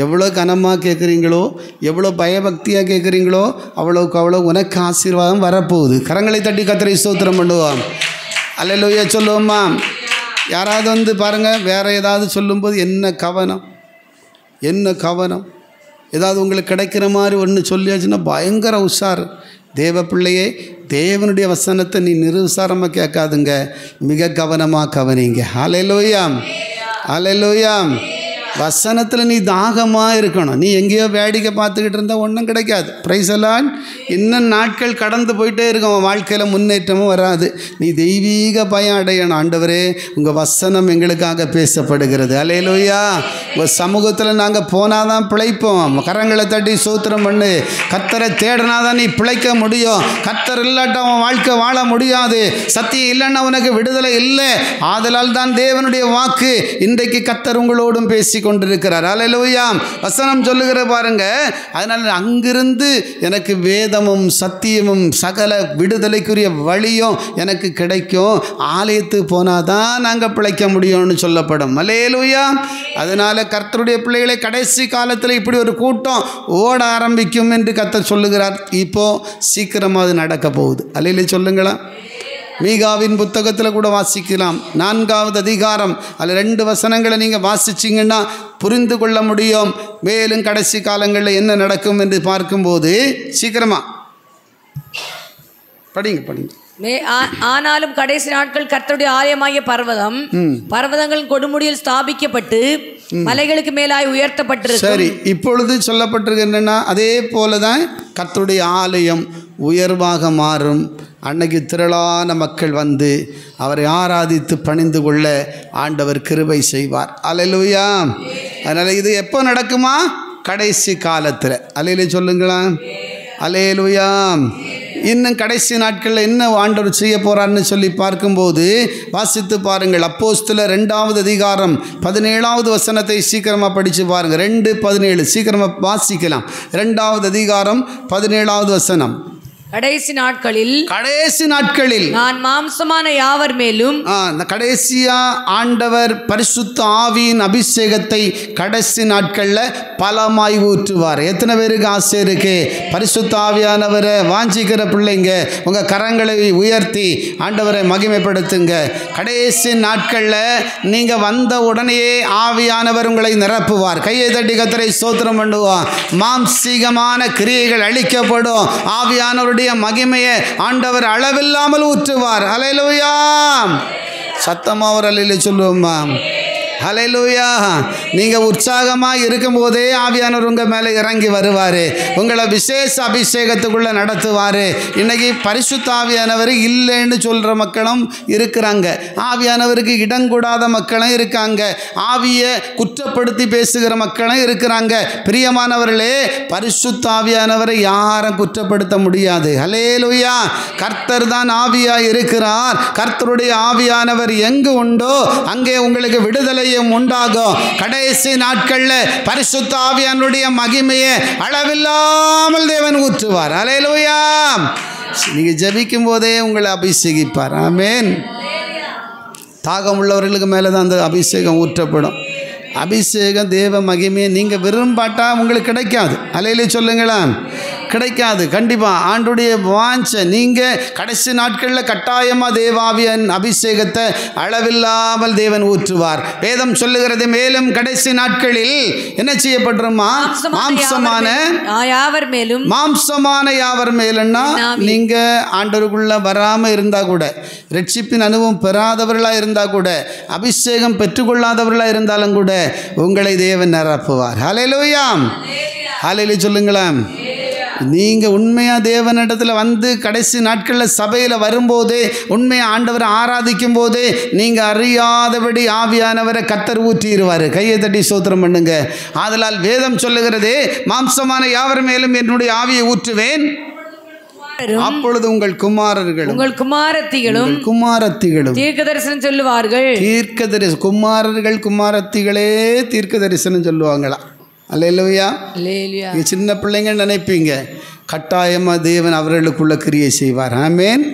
எவ்வளோ கனமாக கேட்குறீங்களோ, எவ்வளோ பயபக்தியாக கேட்குறீங்களோ, அவ்வளோக்கு அவ்வளோ உனக்கு ஆசீர்வாதம் வரப்போகுது. கரங்களை தட்டி கர்த்தரை ஸ்தோத்திரம் பண்ணுவோம். அல்லேலூயா சொல்லுவோம்மா. யாராவது பாருங்கள், வேறு ஏதாவது சொல்லும்போது என்ன கவனம், என்ன கவனம், ஏதாவது உங்களுக்கு கிடைக்கிற மாதிரி ஒன்று சொல்லியாச்சுன்னா பயங்கர உஷார். தேவ பிள்ளையே, தேவனுடைய வசனத்தை நீ நிருசாரமாக கேட்காதுங்க, மிக கவனமாக கவனிங்க. அல்லேலூயா, அல்லேலூயா. வசனத்தில் நீ தாகமாக இருக்கணும். நீ எங்கேயோ வேடிக்கை பார்த்துக்கிட்டு இருந்தால் ஒன்றும் கிடைக்காது. பிரைஸ் எல்லாம் இன்னும் நாட்கள் கடந்து போயிட்டே இருக்கும், வாழ்க்கையில் முன்னேற்றமும் வராது. நீ தெய்வீக பயம் அடையணும். ஆண்டவரே, உங்கள் வசனம் எங்களுக்காக பேசப்படுகிறது. அல்லேலூயா. உங்கள் சமூகத்தில் நாங்கள் போனால் தான் பிழைப்போம். கரங்களை தட்டி ஸ்தோத்திரம் பண்ணு. கர்த்தரை தேடினா தான் நீ பிழைக்க முடியும். கர்த்தர் இல்லாட்ட அவன் வாழ்க்கை வாழ முடியாது. சத்தியம் இல்லைன்னா உனக்கு விடுதலை இல்லை. ஆதலால் தான் தேவனுடைய வாக்கு இன்றைக்கு கர்த்தர் உங்களோடும் பேசி கொண்டிருக்கிறார். அல்லேலூயா. வசனம் சொல்லுகிற பாருங்க. அதனால் அங்கிருந்து எனக்கு வேதமும் சத்தியமும் சகல விடுதலைக்குரிய வழியும் எனக்கு கிடைக்கும். ஆலயத்துக்கு போனாதான் நாங்கள் பிழைக்க முடியும்னு சொல்லப்படும். அல்லேலூயா. அதனால் கர்த்தருடைய பிள்ளைகளை கடைசி காலத்தில் இப்படி ஒரு கூட்டம் ஓட ஆரம்பிக்கும் என்று கர்த்தர் சொல்லுகிறார். இப்போது சீக்கிரமாக அது நடக்க போகுது. அல்லேலூயா சொல்லுங்களா. மீகாவின் புத்தகத்தில் கூட வாசிக்கலாம். 4வது அதிகாரம் அதில் 2 வசனங்களை நீங்கள் வாசிச்சிங்கன்னா புரிந்து கொள்ள முடியும். மேலும் கடைசி காலங்களில் என்ன நடக்கும் என்று பார்க்கும்போது சீக்கிரமாக படிங்க. ஆனாலும் கடைசி நாட்கள் கர்த்தருடைய ஆலயமாகிய பர்வதங்களின் கொடுமுடியில் ஸ்தாபிக்கப்பட்டு மலைகளுக்கு மேலாய் உயர்த்தப்பட்டிருக்கு. சரி, இப்பொழுது சொல்லப்பட்டிருக்கு என்னன்னா, அதே போல தான் கர்த்தருடைய ஆலயம் உயர்வாக மாறும். அன்னைக்கு திரளான மக்கள் வந்து அவரை ஆராதித்து பணிந்து கொள்ள ஆண்டவர் கிருபை செய்வார். அல்லேலூயா. அதனால் இது எப்போ நடக்குமா? கடைசி காலத்தில். அல்லேலூயா சொல்லுங்களா. அல்லேலூயா. இன்னும் கடைசி நாட்களில் என்ன ஆண்டவர் செய்ய போகிறான்னு சொல்லி பார்க்கும்போது வாசித்து பாருங்கள். அப்போஸ்தலர் 2வது அதிகாரம் 17வது வசனத்தை சீக்கிரமாக படித்து பாருங்கள். 2:17 சீக்கிரமாக வாசிக்கலாம். 2வது அதிகாரம் 17வது வசனம். கடைசி நாட்களில் நான் மாம்சமான யாவர் மேலும், இந்த கடைசியா ஆண்டவர் பரிசுத்த ஆவியின் அபிஷேகத்தை கடைசி நாட்களில் பலமாய் ஊற்றுவார். எத்தனை பேருக்கு ஆசை இருக்கு? பரிசுத்த ஆவியானவரை வாஞ்சிக்கிற பிள்ளைங்க உங்கள் கரங்களை உயர்த்தி ஆண்டவரை மகிமைப்படுத்துங்க. கடைசி நாட்களில் நீங்கள் வந்த உடனேயே ஆவியானவர் உங்களை நிரப்புவார். கையை தட்டி கர்த்தரை ஸ்தோத்திரம் பண்ணுவார். மாம்சீகமான கிரியைகள் அழிக்கப்படும். ஆவியானவருடைய மகிமையை ஆண்டவர் அளவில்லாமல் ஊற்றுவார். அல்லேலூயா. சத்தமா ஒரு அல்லேலூயா சொல்லுவோமா. ஹல்லேலூயா. நீங்கள் உற்சாகமாக இருக்கும்போதே ஆவியானவர் உங்கள் மேலே இறங்கி வருவார். உங்களை விசேஷ அபிஷேகத்துக்குள்ளே நடத்துவார். இன்றைக்கி பரிசுத்த ஆவியானவர் இல்லைன்னு சொல்கிற மக்களும் இருக்கிறாங்க. ஆவியானவருக்கு இடங்கூடாத மக்களும் இருக்காங்க. ஆவியை குற்றப்படுத்தி பேசுகிற மக்களும் இருக்கிறாங்க. பிரியமானவர்களே, பரிசுத்த ஆவியானவரை யாரும் குற்றப்படுத்த முடியாது. ஹல்லேலூயா. கர்த்தர் தான் ஆவியாக இருக்கிறார். கர்த்தருடைய ஆவியானவர் எங்கு உண்டோ அங்கே உங்களுக்கு விடுதலை உண்டாகும். கடைசி நாட்களில் பரிசுத்த ஆவியானுடைய மகிமையை அளவில்லாமல் தேவன் ஊற்றுவார். அல்லேலூயா. நீங்க ஜெபிக்கும் போதே உங்களை அபிஷேகிப்பார். ஆமென். தாகம் உள்ளவர்களுக்கு மேலே தான் அந்த அபிஷேகம் ஊற்றப்படும். அபிஷேகம் தேவ மகிமையை நீங்கள் விரும்பாட்டா உங்களுக்கு கிடைக்காது. அல்லேலூயா சொல்லுங்களா. கிடைக்காது. கண்டிப்பாக ஆண்டுடைய வாஞ்சை நீங்கள் கடைசி நாட்களில் கட்டாயமாக தேவாவியன் அபிஷேகத்தை அளவில்லாமல் தேவன் ஊற்றுவார். வேதம் சொல்லுகிறது, மேலும் கடைசி நாட்களில் என்ன செய்யப்படுமா? மாம்சமான யாவர் மேலும்னா நீங்கள் ஆண்டவருக்குள்ளே வராமல் இருந்தால் கூட, ரட்சிப்பின் அனுபவம் பெறாதவர்களாக இருந்தால் கூட, அபிஷேகம் பெற்றுக்கொள்ளாதவர்களாக இருந்தாலும் கூட உங்களை தேவன் நிரப்புவார். ஹல்லேலூயா. ஹல்லேலூயா சொல்லுங்களா. நீங்கள் உண்மையாக தேவனிடத்தில் வந்து கடைசி நாட்களில் சபையில் வரும்போதே, உண்மையாக ஆண்டவரை ஆராதிக்கும் போதே நீங்கள் அறியாதபடி ஆவியானவரை கர்த்தர் ஊற்றிடுவார். கையை தட்டி ஸ்தோத்திரம் பண்ணுங்க. ஆதலால் வேதம் சொல்லுகிறது, மாம்சமான யாவர் மேலும் என்னுடைய ஆவியை ஊற்றுவேன், அப்பொழுது உங்கள் குமாரர்களும் உங்கள் குமாரத்திகளும் தீர்க்க தரிசனம் சொல்லுவார்கள். குமாரர்கள் குமாரத்திகளே தீர்க்க தரிசனம் சொல்லுவாங்களா? அல்லேலூயா. அல்லேலூயா. சின்ன பிள்ளைங்க நினைப்பீங்க, கட்டாயமாக தேவன் அவர்களுக்குள்ள கிரியை செய்வார். ஆமென்.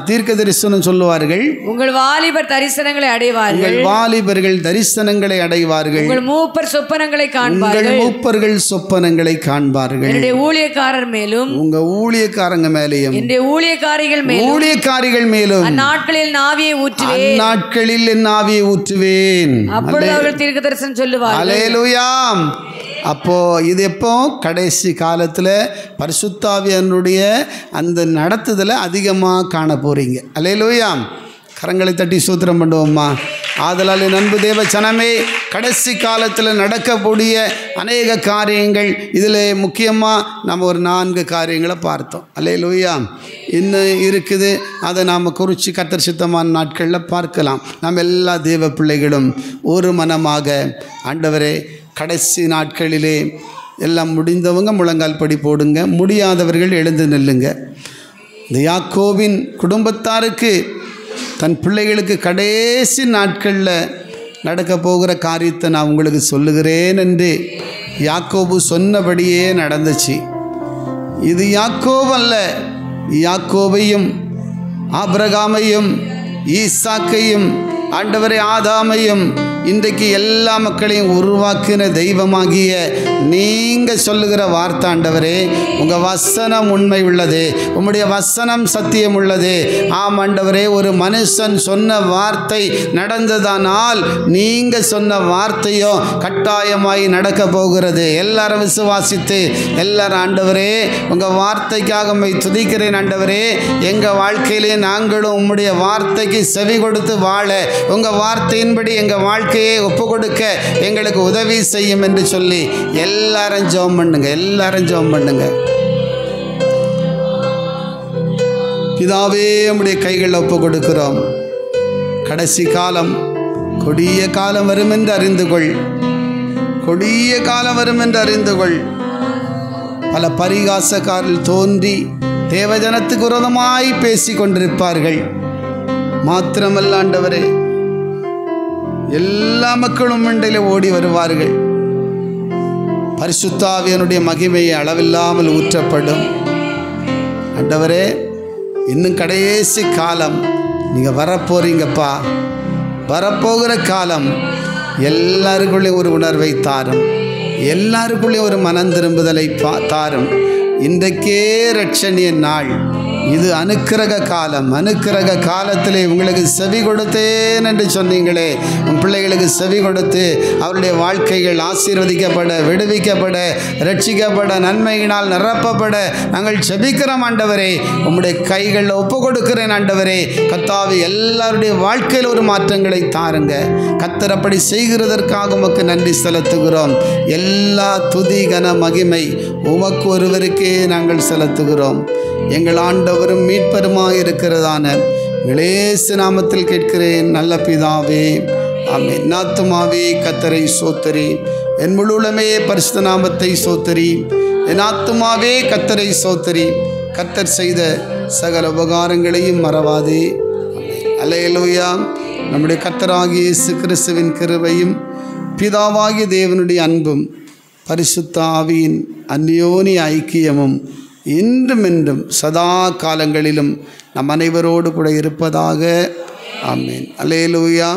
தீர்க்க தரிசனம் சொல்லுவார்கள். உங்கள் வாலிபர் தரிசனங்களை அடைவார்கள். உங்கள் வாலிபர்கள் தரிசனங்களை அடைவார்கள். உங்கள் மூப்பர் சொப்பனங்களை காண்பார்கள். உங்கள் மூப்பர்கள் சொப்பனங்களை காண்பார்கள். என்னுடைய ஊழியக்காரர் மேலும் உங்க ஊழியக்காரங்க மேலேயும் என்னுடைய ஊழியக்காரிகள் மேலும் அந்நாட்களில் நாவியை ஊற்றுவேன். அந்நாட்களில் என் ஆவியை ஊற்றுவேன். அப்பொழுது அவர்கள் தீர்க்க தரிசனம் சொல்லுவார்கள். அல்லேலூயா. அப்போ இது எப்போ? கடைசி காலத்தில் பரிசுத்தாவியனுடைய அந்த நடத்துதலை அதிகமாக காண போறீங்க. அல்லேலூயா. கரங்களை தட்டி சூத்திரம் பண்ணுவோம்மா. ஆதலால் என் அன்பு தேவ சனமே, கடைசி காலத்தில் நடக்கக்கூடிய அநேக காரியங்கள் இதில் முக்கியமாக நம்ம ஒரு 4 காரியங்களை பார்த்தோம். அல்லேலூயா. இன்னும் இருக்குது, அதை நாம் குறித்து கர்த்தர் சித்தமான நாட்களில் பார்க்கலாம். நம்ம எல்லா தேவ பிள்ளைகளும் ஒரு மனமாக, ஆண்டவரே கடைசி நாட்களிலே எல்லாம் முடிந்தவங்க முழங்கால் படி போடுங்க, முடியாதவர்கள் எழுந்து நில்லுங்க. இந்த யாக்கோபின் குடும்பத்தாருக்கு தன் பிள்ளைகளுக்கு கடைசி நாட்களில் நடக்க போகிற காரியத்தை நான் உங்களுக்கு சொல்லுகிறேன் என்று யாக்கோபு சொன்னபடியே நடந்துச்சு. இது யாக்கோபு அல்ல, யாக்கோபையும் ஆபிரகாமையும் ஈசாக்கையும் ஆண்டவரே ஆதாமையும் இன்றைக்கு எல்லா மக்களையும் உருவாக்கின தெய்வமாகிய நீங்கள் சொல்லுகிற வார்த்தை, ஆண்டவரே உங்கள் வசனம் உண்மை உள்ளது, உம்முடைய வசனம் சத்தியம் உள்ளது. ஆம் ஆண்டவரே, ஒரு மனுஷன் சொன்ன வார்த்தை நடந்ததானால் நீங்கள் சொன்ன வார்த்தையும் கட்டாயமாய் நடக்க போகிறது. எல்லாரும் விசுவாசித்து எல்லாரும், ஆண்டவரே உங்கள் வார்த்தைக்காக உம்மை துதிக்கிறேன். ஆண்டவரே, எங்கள் வாழ்க்கையிலே நாங்களும் உம்முடைய வார்த்தைக்கு செவி கொடுத்து வாழ, உங்கள் வார்த்தையின்படி எங்கள் வாழ்க்கையை ஒப்பு கொடுக்க எங்களுக்கு உதவி செய்யும் என்று சொல்லி எல்லாரும் ஜெபம் பண்ணுங்க. எல்லாரும் ஜெபம் பண்ணுங்க. பிதாவே, உம்முடைய கைகளில் ஒப்பு கொடுக்கிறோம். கடைசி காலம், கொடிய காலம் வரும் என்று அறிந்து கொள். கொடிய காலம் வரும் என்று அறிந்து கொள். பல பரிகாசக்காரர்கள் தோன்றி தேவஜனத்துக்கு விரோதமாய் பேசி கொண்டிருப்பார்கள். மாத்திரமல்ல ஆண்டவரே, எல்லா மக்களும் மண்டையில் ஓடி வருவார்கள். பரிசுத்த ஆவியானுடைய மகிமையை அளவில்லாமல் ஊற்றப்படும். ஆண்டவரே, இன்னும் கடைசி காலம் நீங்கள் வரப்போறீங்கப்பா. வரப்போகிற காலம் எல்லாருக்குள்ளே ஒரு உணர்வை தாரும், எல்லாருக்குள்ளே ஒரு மனம் திரும்புதலை தாரும். இன்றைக்கே ரட்சணிய நாள், இது அனுக்கிரக காலம். அனுக்கிரக காலத்திலே உங்களுக்கு செவி கொடுத்தேன் என்று சொன்னீங்களே, உன் பிள்ளைகளுக்கு செவி கொடுத்து அவருடைய வாழ்க்கைகள் ஆசீர்வதிக்கப்பட, விடுவிக்கப்பட, ரட்சிக்கப்பட, நன்மையினால் நிரப்பப்பட நாங்கள் செபிக்கிறோம். ஆண்டவரே, உம்முடைய கைகளில் ஒப்பு கொடுக்கிறேன். ஆண்டவரே கர்த்தாவே, எல்லாருடைய வாழ்க்கையில் ஒரு மாற்றங்களை தாருங்க. கர்த்தர் அப்படி செய்கிறதற்காக உமக்கு நன்றி செலுத்துகிறோம். எல்லா துதி கன மகிமை உமக்கு ஒருவருக்கே நாங்கள் செலுத்துகிறோம். எங்கள் ஆண்டவரும் மீட்பருமாய் இருக்கிறதான இயேசு நாமத்தில் கேட்கிறேன் நல்ல பிதாவே, ஆமென். என் ஆத்துமாவே கர்த்தரை சோத்தரி, என் முழுமே பரிசுத்த நாமத்தை சோத்தரி. என் ஆத்துமாவே கர்த்தரை சோத்தரி, கர்த்தர் செய்த சகல உபகாரங்களையும் மறவாதே. அல்லேலூயா. நம்முடைய கர்த்தராகிய இயேசு கிறிஸ்துவின் கிருபையும் பிதாவாகிய தேவனுடைய அன்பும் பரிசுத்த ஆவியின் அந்யோன்ய ஐக்கியமும் இன்றும் என்றும் சதா காலங்களிலும் நம் அனைவரோடு கூட இருப்பதாக. ஆமென். அல்லேலூயா.